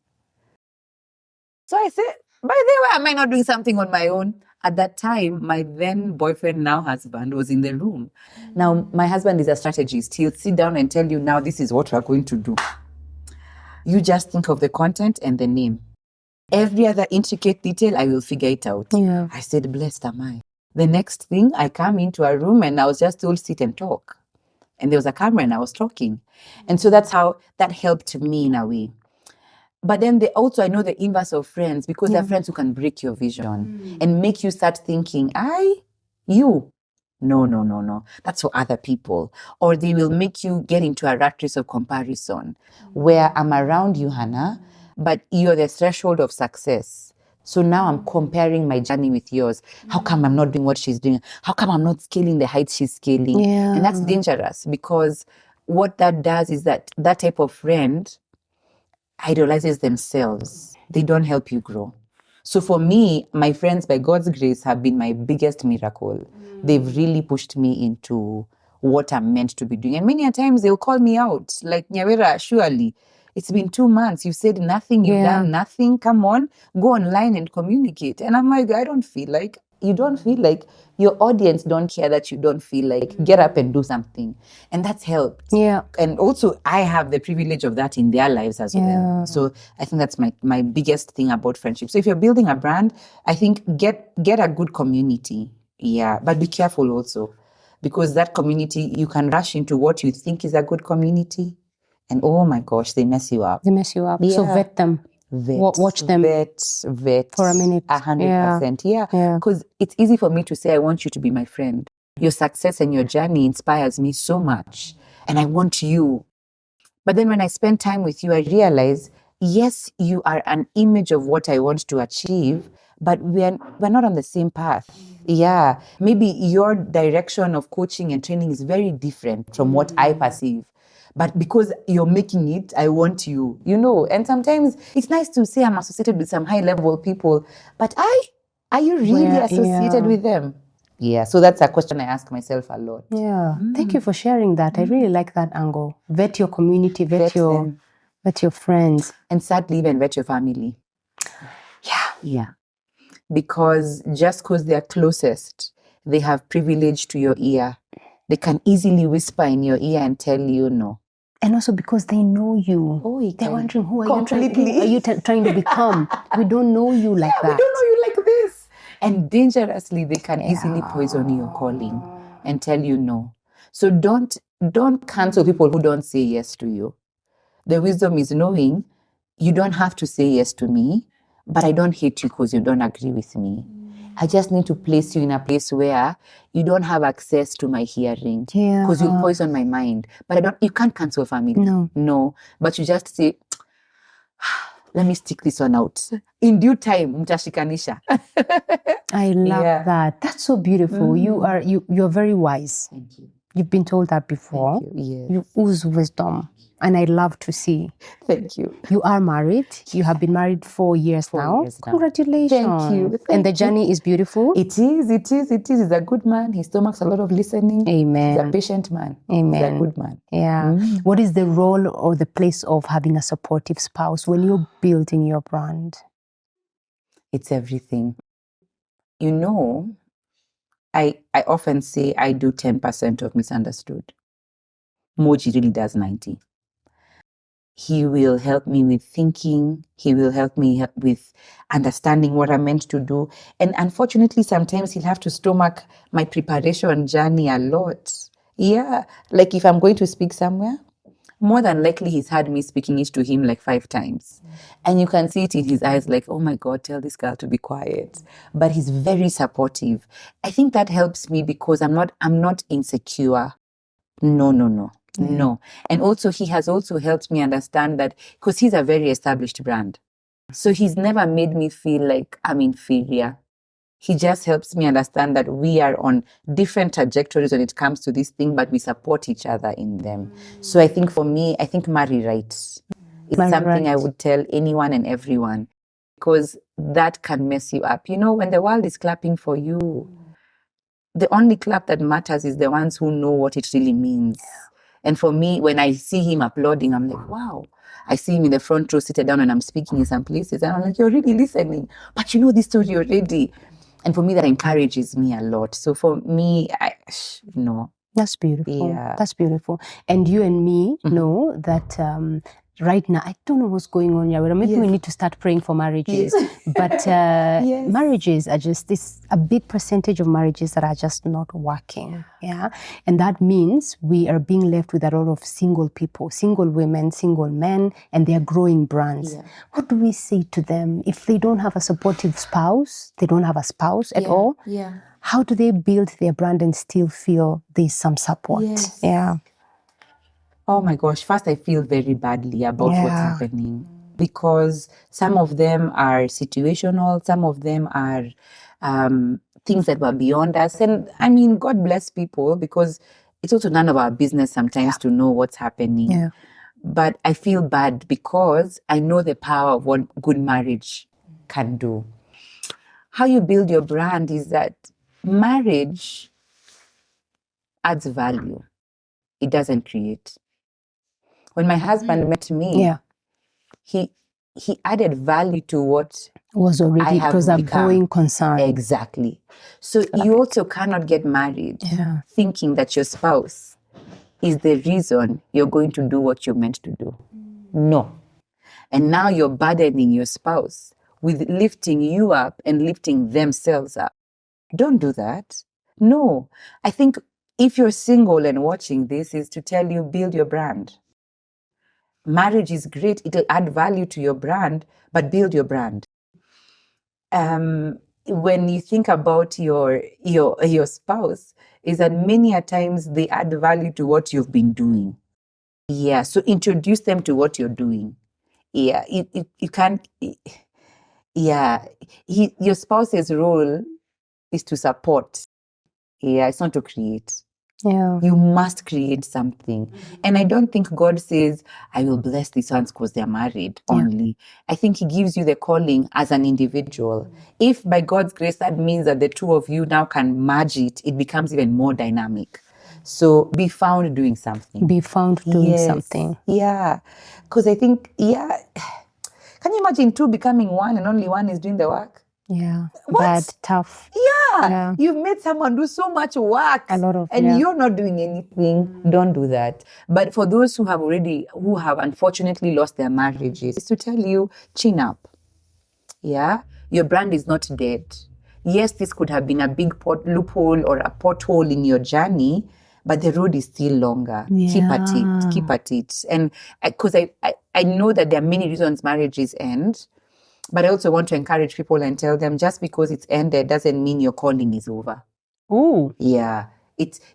S1: So I said, "By the way, why am I not doing something on my own?" At that time, my then boyfriend, now husband, was in the room. Now, my husband is a strategist. He'll sit down and tell you, "Now, this is what we're going to do. You just think of the content and the name. Every other intricate detail, I will figure it out."
S2: Yeah.
S1: I said, "Blessed am I." The next thing, I come into a room and I was just told, "Sit and talk." And there was a camera and I was talking. And so that's how that helped me in a way. But then I know the inverse of friends, because they're friends who can break your vision and make you start thinking, you. No. That's for other people. Or they will make you get into a rat race of comparison where I'm around you, Hannah, but you're the threshold of success. So now I'm comparing my journey with yours. How come I'm not doing what she's doing? How come I'm not scaling the heights she's scaling?
S2: Yeah.
S1: And that's dangerous, because what that does is that type of friend idolizes themselves. They don't help you grow. So for me, my friends, by God's grace, have been my biggest miracle. They've really pushed me into what I'm meant to be doing. And many a times they'll call me out, like, "Nyawira, surely it's been 2 months. You've said nothing. You've done nothing. Come on, go online and communicate." And I'm like, "I don't feel like." You don't feel like, your audience don't care that you don't feel like. Get up and do something. And that's helped.
S2: Yeah.
S1: And also, I have the privilege of that in their lives as well.
S2: Yeah.
S1: So I think that's my biggest thing about friendship. So if you're building a brand, I think get a good community. Yeah, but be careful also, because that community, you can rush into what you think is a good community, and oh my gosh, they mess you up.
S2: They mess you up. So
S1: Yeah.
S2: vet them. Watch them.
S1: Vet
S2: for a minute.
S1: 100%. Yeah, because it's easy for me to say, "I want you to be my friend. Your success and your journey inspires me so much, and I want you." But then when I spend time with you, I realize, yes, you are an image of what I want to achieve, but we're not on the same path. Yeah, maybe your direction of coaching and training is very different from what I perceive. But because you're making it, I want you, and sometimes it's nice to say I'm associated with some high level people, but are you really associated with them? Yeah, so that's a question I ask myself a lot.
S2: Yeah. Thank you for sharing that. I really like that angle. Vet your community, vet your friends.
S1: And sadly, even vet your family. Yeah. Because just because they're closest, they have privilege to your ear. They can easily whisper in your ear and tell you no.
S2: And also because they know you. They're wondering, who are you trying to become? We don't know you like that.
S1: We don't know you like this. And dangerously, they can easily poison your calling and tell you no. So don't cancel people who don't say yes to you. The wisdom is knowing you don't have to say yes to me, but I don't hate you because you don't agree with me. I just need to place you in a place where you don't have access to my hearing, because you poison my mind. But you can't cancel family. No. But you just say, "Let me stick this one out. In due time, mtashikanisha."
S2: I love that. That's so beautiful. You're very wise.
S1: Thank you.
S2: You've been told that before.
S1: Thank you. Yes.
S2: You ooze wisdom. And I love to see.
S1: Thank you.
S2: You are married. You have been married 4 years now. Congratulations.
S1: Thank you.
S2: And the journey is beautiful.
S1: It is. He's a good man. He stomachs a lot of listening.
S2: Amen.
S1: He's a patient man.
S2: Amen.
S1: He's a good man.
S2: Yeah. What is the role or the place of having a supportive spouse when you're building your brand?
S1: It's everything. I often say I do 10% of misunderstood. Moji really does 90%. He will help me with thinking. He will help me with understanding what I'm meant to do. And unfortunately, sometimes he'll have to stomach my preparation journey a lot. Yeah. Like if I'm going to speak somewhere, more than likely he's had me speaking it to him like 5 times. And you can see it in his eyes like, "Oh my God, tell this girl to be quiet." But he's very supportive. I think that helps me because I'm not insecure. No. And also he has also helped me understand that, because he's a very established brand. So he's never made me feel like I'm inferior. He just helps me understand that we are on different trajectories when it comes to this thing, but we support each other in them. So I think for me, marry right. It's
S2: My
S1: something I
S2: right.
S1: would tell anyone and everyone, because that can mess you up. You know, when the world is clapping for you, the only clap that matters is the ones who know what it really means. And for me, when I see him applauding, I'm like, wow. I see him in the front row, seated down, and I'm speaking in some places. And I'm like, you're really listening. But you know this story already. And for me, that encourages me a lot. So for me,
S2: That's beautiful.
S1: Yeah.
S2: That's beautiful. And you and me know that right now, I don't know what's going on, Nyawira. Maybe we need to start praying for marriages. But marriages are just this, a big percentage of marriages that are just not working. Yeah. And that means we are being left with a lot of single people, single women, single men, and they are growing brands.
S1: Yeah.
S2: What do we say to them if they don't have a supportive spouse? They don't have a spouse at all.
S1: Yeah.
S2: How do they build their brand and still feel there's some support?
S1: Yes.
S2: Yeah.
S1: Oh my gosh, first I feel very badly about what's happening, because some of them are situational, some of them are things that were beyond us. And I mean, God bless people, because it's also none of our business sometimes to know what's happening.
S2: Yeah.
S1: But I feel bad because I know the power of what good marriage can do. How you build your brand is that marriage adds value. It doesn't create. When my husband met me, he added value to what
S2: Was already,
S1: I have
S2: it was a
S1: become.
S2: going concern.
S1: Exactly. So you also cannot get married thinking that your spouse is the reason you're going to do what you're meant to do. No. And now you're burdening your spouse with lifting you up and lifting themselves up. Don't do that. No. I think if you're single and watching this, is to tell you, build your brand. Marriage is great. It'll add value to your brand, but build your brand. When you think about your spouse, is that many a times they add value to what you've been doing. Yeah. So introduce them to what you're doing. Yeah. You can't. Yeah. Your spouse's role is to support. Yeah. It's not to create.
S2: Yeah.
S1: You must create something. And I don't think God says, I will bless these ones because they're married only. I think He gives you the calling as an individual. If by God's grace, that means that the two of you now can merge it, it becomes even more dynamic. So be found doing something.
S2: Be found doing something.
S1: Yeah. Because I think, can you imagine two becoming one and only one is doing the work?
S2: Yeah.
S1: What?
S2: Bad, tough.
S1: Yeah. You've made someone do so much work.
S2: A lot of,
S1: and you're not doing anything. Don't do that. But for those who have unfortunately lost their marriages, is to tell you, chin up. Yeah. Your brand is not dead. Yes, this could have been a big loophole or a pothole in your journey, but the road is still longer. Keep at it. And because I know that there are many reasons marriages end. But I also want to encourage people and tell them, just because it's ended doesn't mean your calling is over.
S2: Oh.
S1: Yeah.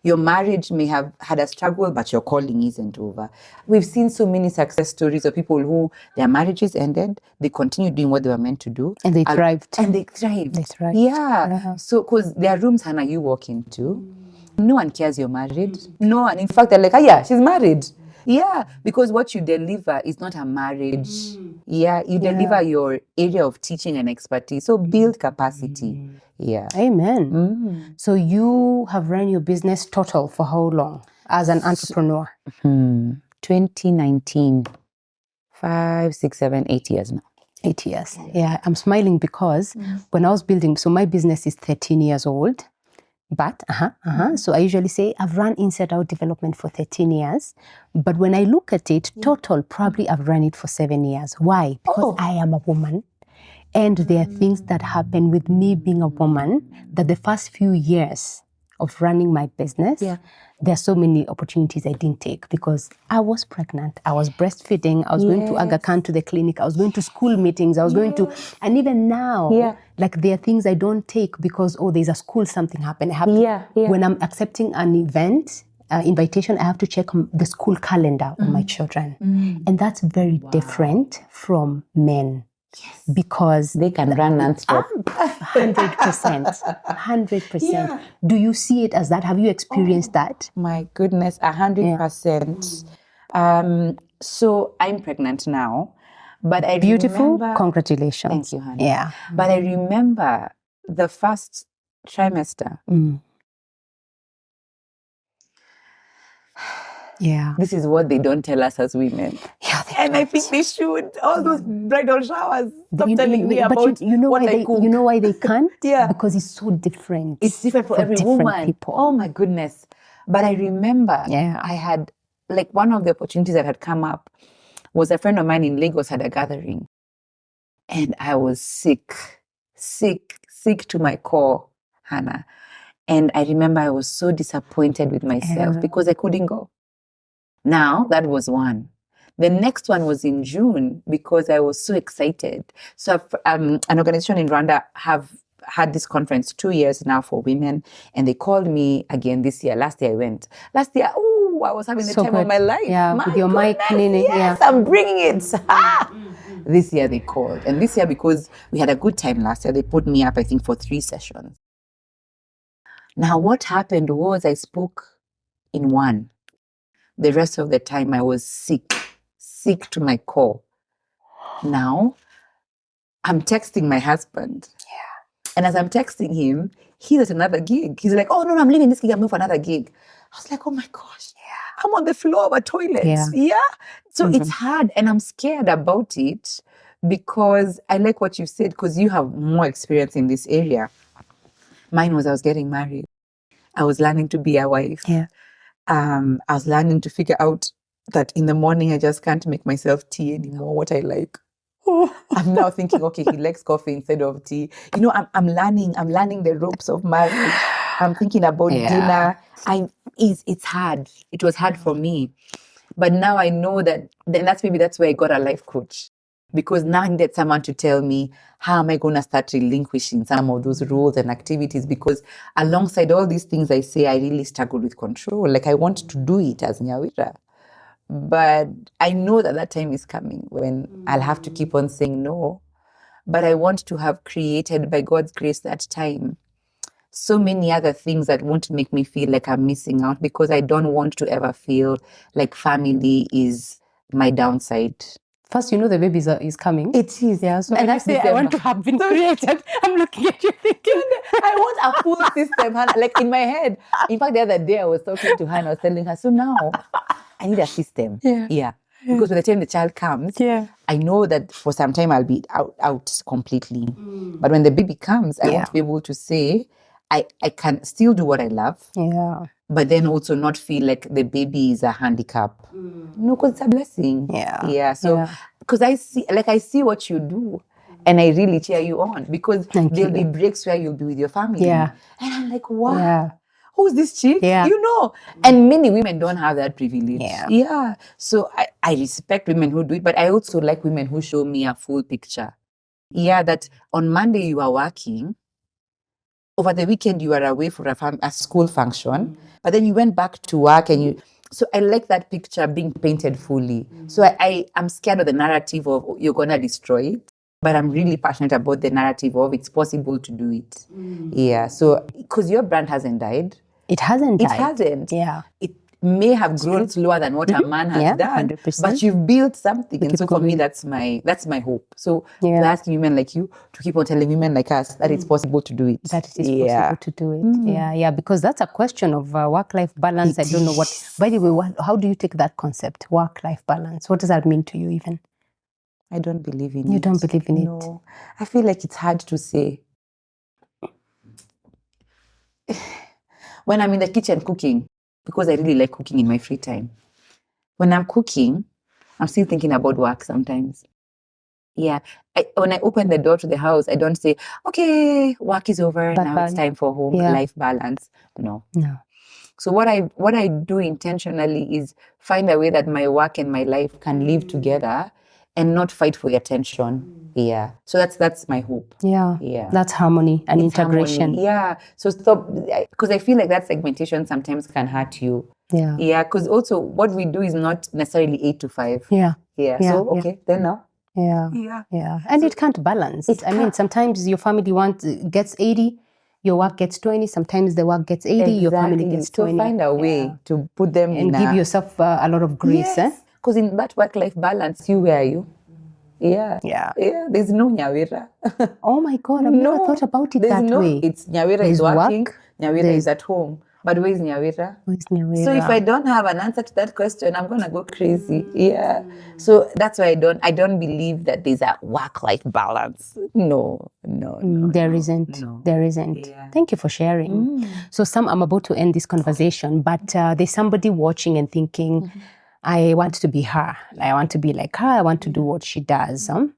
S1: Your marriage may have had a struggle, but your calling isn't over. We've seen so many success stories of people who their marriages ended, they continued doing what they were meant to do.
S2: And they thrived.
S1: They thrived. Yeah. So, because there are rooms, Hannah, you walk into, no one cares you're married. No one. In fact, they're like, she's married. Yeah, because what you deliver is not a marriage. Yeah, you deliver your area of teaching and expertise. So build capacity. Yeah.
S2: Amen. So you have run your business total for how long as an entrepreneur?
S1: 2019. 5, 6, 7, 8 years now.
S2: 8 years. Yeah, I'm smiling because when I was building, so my business is 13 years old. But, so I usually say I've run inside out development for 13 years. But when I look at it, total, probably I've run it for 7 years. Why? Because I am a woman. And there are things that happen with me being a woman that the first few years of running my business, there are so many opportunities I didn't take because I was pregnant. I was breastfeeding. I was going to Aga Khan to the clinic. I was going to school meetings. I was going to, and even now, like there are things I don't take because, there's a school, something happened. I have to, when I'm accepting an event, invitation, I have to check the school calendar on my children. And that's very different from men. Yes. Because
S1: they can run non-stop.
S2: 100%. 100%. Do you see it as that? Have you experienced that?
S1: My goodness, 100%. So I'm pregnant now, but I
S2: Beautiful.
S1: remember.
S2: Congratulations.
S1: Thank you, Hannah.
S2: Yeah.
S1: But I remember the first trimester.
S2: Yeah.
S1: This is what they don't tell us as women.
S2: Yeah,
S1: And I think they should. All those bridal showers. Stop telling me about
S2: you know
S1: what
S2: why
S1: I cook.
S2: You know why they can't?
S1: Yeah.
S2: Because it's so different.
S1: It's different for every
S2: different
S1: woman.
S2: people.
S1: Oh my goodness. But I remember I had, like, one of the opportunities that had come up was a friend of mine in Lagos had a gathering. And I was sick to my core, Hannah. And I remember I was so disappointed with myself because I couldn't go. Now, that was one. The next one was in June because I was so excited. So an organization in Rwanda have had this conference 2 years now for women, and they called me again this year. Last year I went. Last year, I was having the time of my life.
S2: Yeah, with your mic cleaning.
S1: Yes, I'm bringing it. This year they called. And this year, because we had a good time last year, they put me up, I think, for 3 sessions. Now, what happened was I spoke in one. The rest of the time I was sick to my core. Now, I'm texting my husband. Yeah. And as I'm texting him, he's at another gig. He's like, oh, no, I'm leaving this gig. I'm moving for another gig. I was like, oh my gosh. Yeah. I'm on the floor of a toilet. Yeah. So it's hard. And I'm scared about it because I like what you said, because you have more experience in this area. Mine was I was getting married. I was learning to be a wife.
S2: Yeah.
S1: I was learning to figure out that in the morning I just can't make myself tea anymore, what I like. I'm now thinking, okay, he likes coffee instead of tea. You know, I'm learning the ropes of marriage. I'm thinking about dinner. It's hard. It was hard for me. But now I know that, then that's where I got a life coach. Because now I need someone to tell me, how am I going to start relinquishing some of those roles and activities? Because alongside all these things I say, I really struggle with control. Like, I want to do it as Nyawira. But I know that time is coming when I'll have to keep on saying no. But I want to have created, by God's grace, that time, so many other things that won't make me feel like I'm missing out, because I don't want to ever feel like family is my downside.
S2: First, you know the baby is coming.
S1: It is.
S2: Yeah. So and I say I want to have been created. I'm looking at you thinking,
S1: I want a full system, Hannah. Like, in my head. In fact, the other day I was talking to her and I was telling her, so now I need a system. Yeah. Because by the time the child comes, I know that for some time I'll be out completely. But when the baby comes, I want to be able to say, I can still do what I love. Yeah. But then also not feel like the baby is a handicap. No, because it's a blessing. Yeah. Yeah. So, because I see what you do, and I really cheer you on, because there'll be breaks where you'll be with your family. Yeah. And I'm like, wow. Yeah. Who's this chick? Yeah. You know. And many women don't have that privilege. Yeah. Yeah. So I respect women who do it, but I also like women who show me a full picture. Yeah, that on Monday you are working. Over the weekend, you are away for a school function, but then you went back to work so I like that picture being painted fully. So I'm scared of the narrative of you're going to destroy it, but I'm really passionate about the narrative of it's possible to do it. Yeah. So, because your brand hasn't died.
S2: It hasn't died.
S1: It hasn't.
S2: Yeah.
S1: It may have grown slower than what a man has done, 100%. But you've built something. And so for me, that's my hope. So we're asking women like you to keep on telling women like us that it's possible to do it.
S2: That it is possible to do it. Yeah, because that's a question of work-life balance. I don't know what, by the way, how do you take that concept, work-life balance? What does that mean to you even?
S1: I don't believe in it.
S2: You don't believe in it?
S1: No. I feel like it's hard to say. When I'm in the kitchen cooking, because I really like cooking in my free time. When I'm cooking, I'm still thinking about work sometimes. Yeah. When I open the door to the house, I don't say, okay, work is over. Now it's time for home life balance. No. So what I do intentionally is find a way that my work and my life can live together and not fight for your attention. Yeah. So that's my hope. Yeah. Yeah.
S2: That's harmony and integration.
S1: Harmony. Yeah. So stop, because I feel like that segmentation sometimes can hurt you. Yeah. Yeah. Because also what we do is not necessarily 8 to 5. Yeah. Yeah. So, okay, then now.
S2: Yeah. Yeah. Yeah. And it can't balance. I mean, sometimes your family gets 80, your work gets 20. Sometimes the work gets 80, your family gets 20.
S1: So find a way to put them
S2: and give yourself a lot of grace.
S1: Yes. Because in that work-life balance, where are you? Yeah. There's no Nyawira.
S2: Oh my God, I've never thought about it that way.
S1: It's Nyawira
S2: There's
S1: is working,
S2: work,
S1: Nyawira is at home. But where's Nyawira?
S2: Where's Nyawira?
S1: So if I don't have an answer to that question, I'm gonna go crazy. Yeah. So that's why I don't believe that there's a work-life balance. No.
S2: There isn't. There isn't.
S1: Yeah.
S2: Thank you for sharing. So I'm about to end this conversation, but there's somebody watching and thinking, I want to be her. I want to be like her. I want to do what she does. And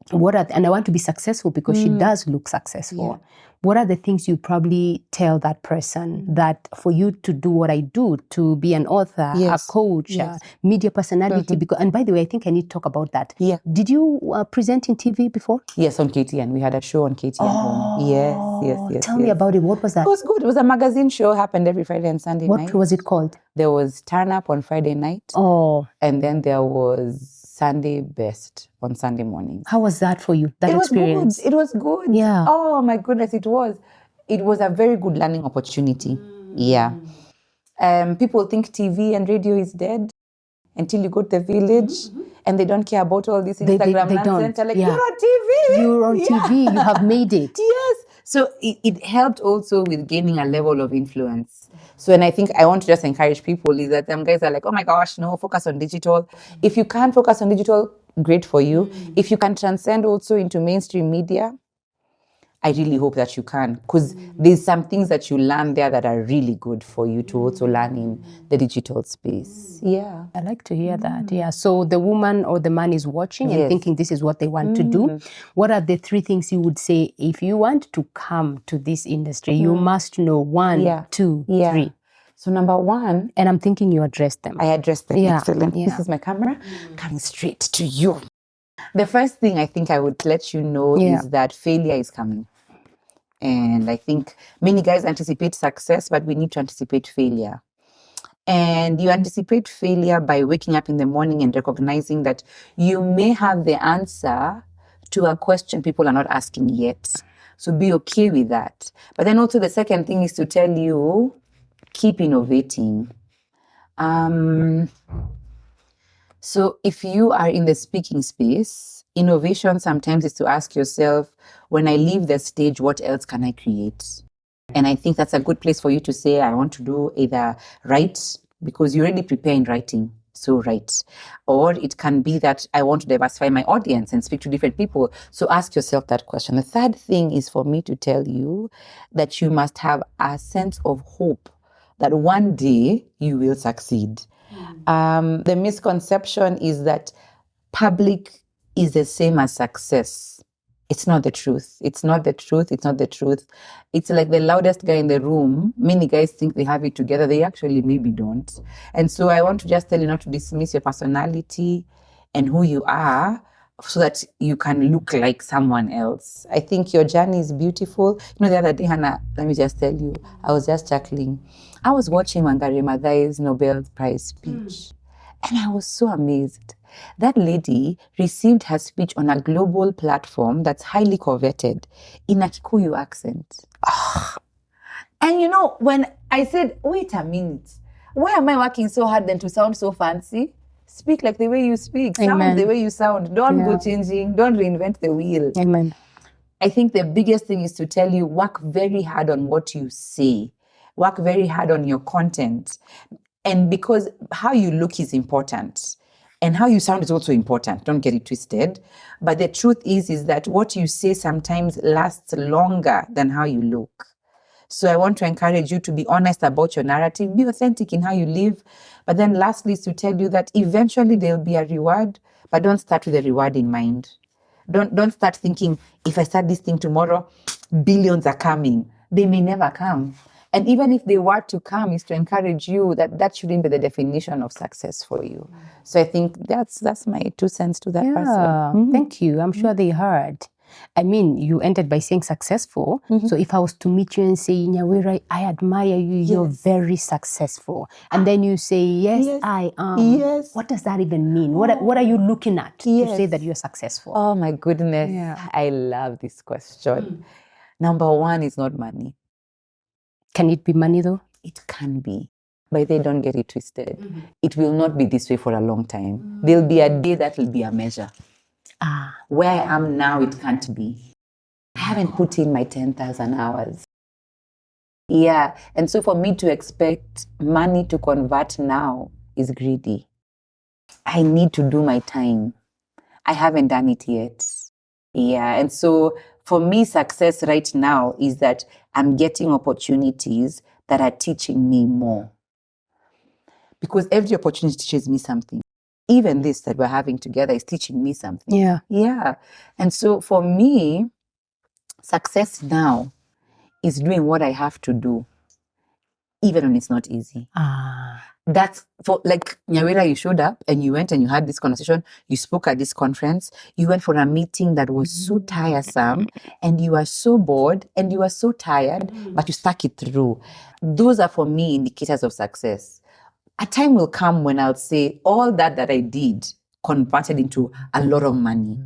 S2: I want to be successful because she does look successful. Yeah. What are the things you probably tell that person that for you to do what I do, to be an author, a coach, a media personality? Because, and by the way, I think I need to talk about that.
S1: Yeah.
S2: Did you present in TV before?
S1: Yes, on KTN. We had a show on KTN. Yes.
S2: Tell me about it. What was that?
S1: It was good. It was a magazine show, happened every Friday and Sunday night.
S2: What was it called?
S1: There was Turn Up on Friday night.
S2: Oh.
S1: And then there was Sunday Best on Sunday mornings.
S2: How was that for you, that experience?
S1: It was good.
S2: Yeah.
S1: Oh my goodness, it was. It was a very good learning opportunity. Yeah. People think TV and radio is dead until you go to the village and they don't care about all this Instagram nonsense. They're like, you're on TV.
S2: You're on TV. You have made it.
S1: Yes. So it helped also with gaining a level of influence. So, and I think I want to just encourage people is that some guys are like, oh my gosh, no, focus on digital. If you can't focus on digital, great for you. If you can transcend also into mainstream media, I really hope that you can, because there's some things that you learn there that are really good for you to also learn in the digital space. Yeah.
S2: I like to hear that. Yeah. So the woman or the man is watching and thinking this is what they want to do. What are the 3 things you would say if you want to come to this industry? You must know 1, 2, 3.
S1: So number 1.
S2: And I'm thinking you addressed them.
S1: I addressed them.
S2: Yeah.
S1: Excellent.
S2: Yeah.
S1: This is my camera coming straight to you. The first thing I think I would let you know is that failure is coming. And I think many guys anticipate success, but we need to anticipate failure. And you anticipate failure by waking up in the morning and recognizing that you may have the answer to a question people are not asking yet. So be okay with that. But then also the second thing is to tell you, keep innovating. So if you are in the speaking space, innovation sometimes is to ask yourself, when I leave the stage, what else can I create? And I think that's a good place for you to say, I want to do either write, because you're already prepared in writing, so write. Or it can be that I want to diversify my audience and speak to different people. So ask yourself that question. The third thing is for me to tell you that you must have a sense of hope that one day you will succeed. The misconception is that public is the same as success. It's not the truth. It's not the truth. It's not the truth. It's like the loudest guy in the room. Many guys think they have it together. They actually maybe don't. And so I want to just tell you not to dismiss your personality and who you are so that you can look like someone else. I think your journey is beautiful. You know, the other day, Hannah, let me just tell you, I was just chuckling. I was watching Wangari Maathai's Nobel Prize speech, and I was so amazed. That lady received her speech on a global platform that's highly coveted in a Kikuyu accent. And you know, when I said, wait a minute, why am I working so hard then to sound so fancy? Speak like the way you speak. Sound the way you sound. Don't go changing. Don't reinvent the wheel.
S2: Amen.
S1: I think the biggest thing is to tell you, work very hard on what you say. Work very hard on your content. And because how you look is important. And how you sound is also important. Don't get it twisted. But the truth is that what you say sometimes lasts longer than how you look. So I want to encourage you to be honest about your narrative. Be authentic in how you live. But then lastly is to tell you that eventually there will be a reward. But don't start with a reward in mind. Don't start thinking, if I start this thing tomorrow, billions are coming. They may never come. And even if they were to come, is to encourage you that shouldn't be the definition of success for you. So I think that's my 2 cents to that person.
S2: Thank you. I'm sure they heard. I mean, you ended by saying successful. So if I was to meet you and say, Nyawira, I admire you, you're very successful. And then you say, yes, I am.
S1: Yes.
S2: What does that even mean? What are you looking at to say that you're successful?
S1: Oh my goodness. I love this question. Number 1 is not money.
S2: Can it be money though?
S1: It can be. but they don't get it twisted. It will not be this way for a long time. There'll be a day that will be a measure. Where I am now, it can't be. I haven't put in my 10,000 hours. Yeah. And so for me to expect money to convert now is greedy. I need to do my time. I haven't done it yet. Yeah. And so for me, success right now is that I'm getting opportunities that are teaching me more. Because every opportunity teaches me something. Even this that we're having together is teaching me something.
S2: Yeah.
S1: Yeah. And so for me, success now is doing what I have to do, even when it's not easy. That's for, like, Nyawira, you showed up and you went and you had this conversation. You spoke at this conference. You went for a meeting that was so tiresome and you were so bored and you were so tired, but you stuck it through. Those are, for me, indicators of success. A time will come when I'll say all that I did converted into a lot of money,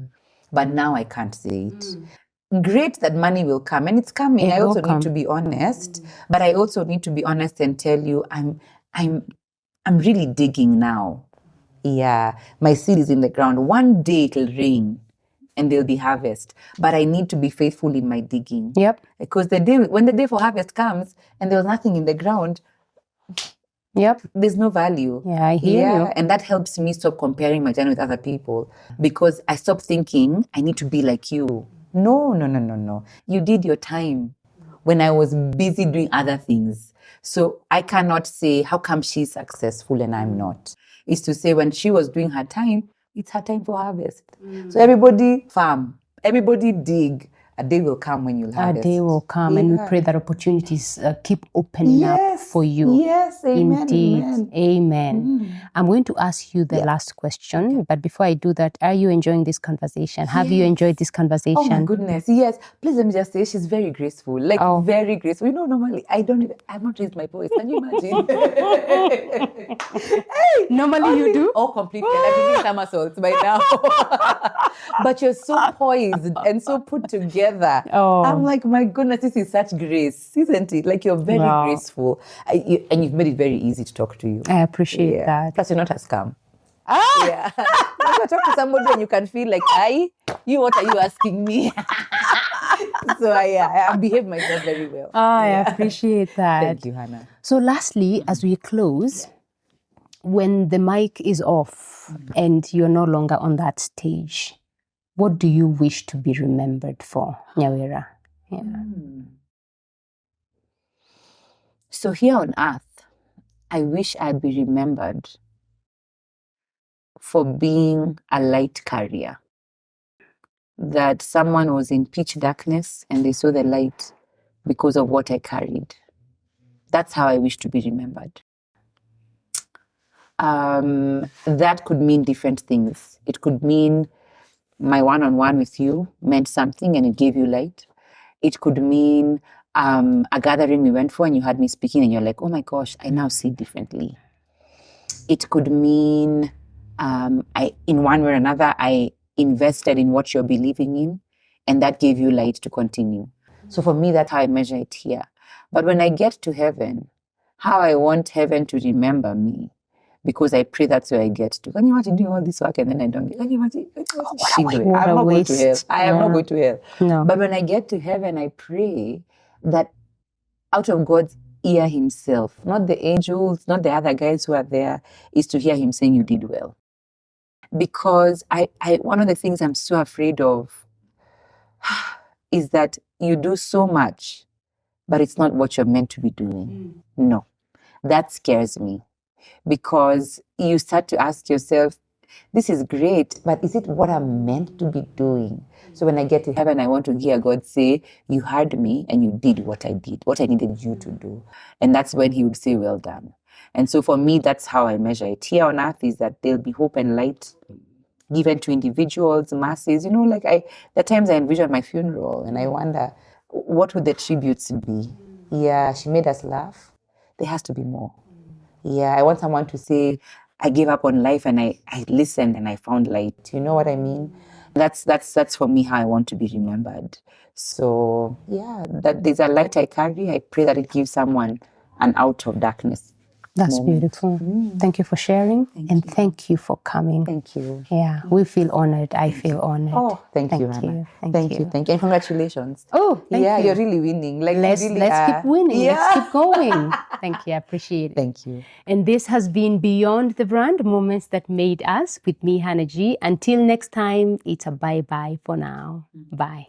S1: but now I can't say it. Great that money will come, and it's coming. I also need to be honest, but I also need to be honest and tell you I'm really digging now. Yeah, my seed is in the ground. One day it'll rain and there'll be harvest, but I need to be faithful in my digging.
S2: Yep.
S1: Because when the day for harvest comes and there was nothing in the ground, there's no value.
S2: Yeah, I hear you.
S1: And that helps me stop comparing my journey with other people, because I stop thinking I need to be like you. No. You did your time when I was busy doing other things. So I cannot say, how come she's successful and I'm not? It's to say, when she was doing her time, it's her time for harvest. So everybody farm, everybody dig. A day will come when you'll harvest.
S2: A day will come, and we pray that opportunities keep opening up for you.
S1: Yes, amen.
S2: Indeed, amen. I'm going to ask you the last question, but before I do that, are you enjoying this conversation? Have you enjoyed this conversation?
S1: Oh my goodness, yes. Please let me just say, she's very graceful, very graceful. You know, normally I've not raised my voice. Can you imagine?
S2: Normally you do?
S1: Oh, completely. I'm giving somersaults by now. But you're so poised and so put together. I'm like, my goodness, this is such grace, isn't it? Like, you're very graceful. And you've made it very easy to talk to you.
S2: I appreciate that.
S1: Plus, you're not a scam. Yeah. You talk to somebody and you can feel like, what are you asking me? So I behave myself very well.
S2: I appreciate that.
S1: Thank you, Hannah.
S2: So lastly, as we close, when the mic is off and you're no longer on that stage, what do you wish to be remembered for, Nyawira? Yeah.
S1: So here on earth, I wish I'd be remembered for being a light carrier. That someone was in pitch darkness and they saw the light because of what I carried. That's how I wish to be remembered. That could mean different things. It could mean my one-on-one with you meant something and it gave you light. It could mean a gathering we went for and you had me speaking and you're like, oh my gosh, I now see differently. It could mean in one way or another, I invested in what you're believing in and that gave you light to continue. So for me, that's how I measure it here. But when I get to heaven, how I want heaven to remember me, because I pray that's where I get to. Can you imagine doing all this work and then I don't get? Can you imagine? I'm not going to hell. I am not going to hell.
S2: No.
S1: But when I get to heaven, I pray that out of God's ear himself, not the angels, not the other guys who are there, is to hear him saying you did well. Because one of the things I'm so afraid of is that you do so much, but it's not what you're meant to be doing. No, that scares me. Because you start to ask yourself, this is great, but is it what I'm meant to be doing? So when I get to heaven, I want to hear God say, you heard me and you did what I did, what I needed you to do. And that's when he would say, well done. And so for me, that's how I measure it. Here on earth is that there'll be hope and light given to individuals, masses. You know, like the times I envision my funeral and I wonder, what would the tributes be? Yeah, she made us laugh. There has to be more. Yeah, I want someone to say, I gave up on life and I listened and I found light. You know what I mean? That's for me how I want to be remembered. So yeah, that there's a light I carry. I pray that it gives someone an out of darkness.
S2: That's
S1: moment.
S2: beautiful. Thank you for sharing, thank you for coming.
S1: Thank you.
S2: Yeah, we feel honored. I feel honored.
S1: Oh, thank you, Hannah.
S2: Thank you.
S1: Thank you. And congratulations.
S2: Oh, thank you.
S1: You're really winning. Like,
S2: Let's
S1: you really
S2: keep winning.
S1: Yeah.
S2: Let's keep going. Thank you. I appreciate it.
S1: Thank you.
S2: And this has been Beyond the Brand, Moments That Made Us with me, Hannah G. Until next time, it's a bye-bye for now. Bye.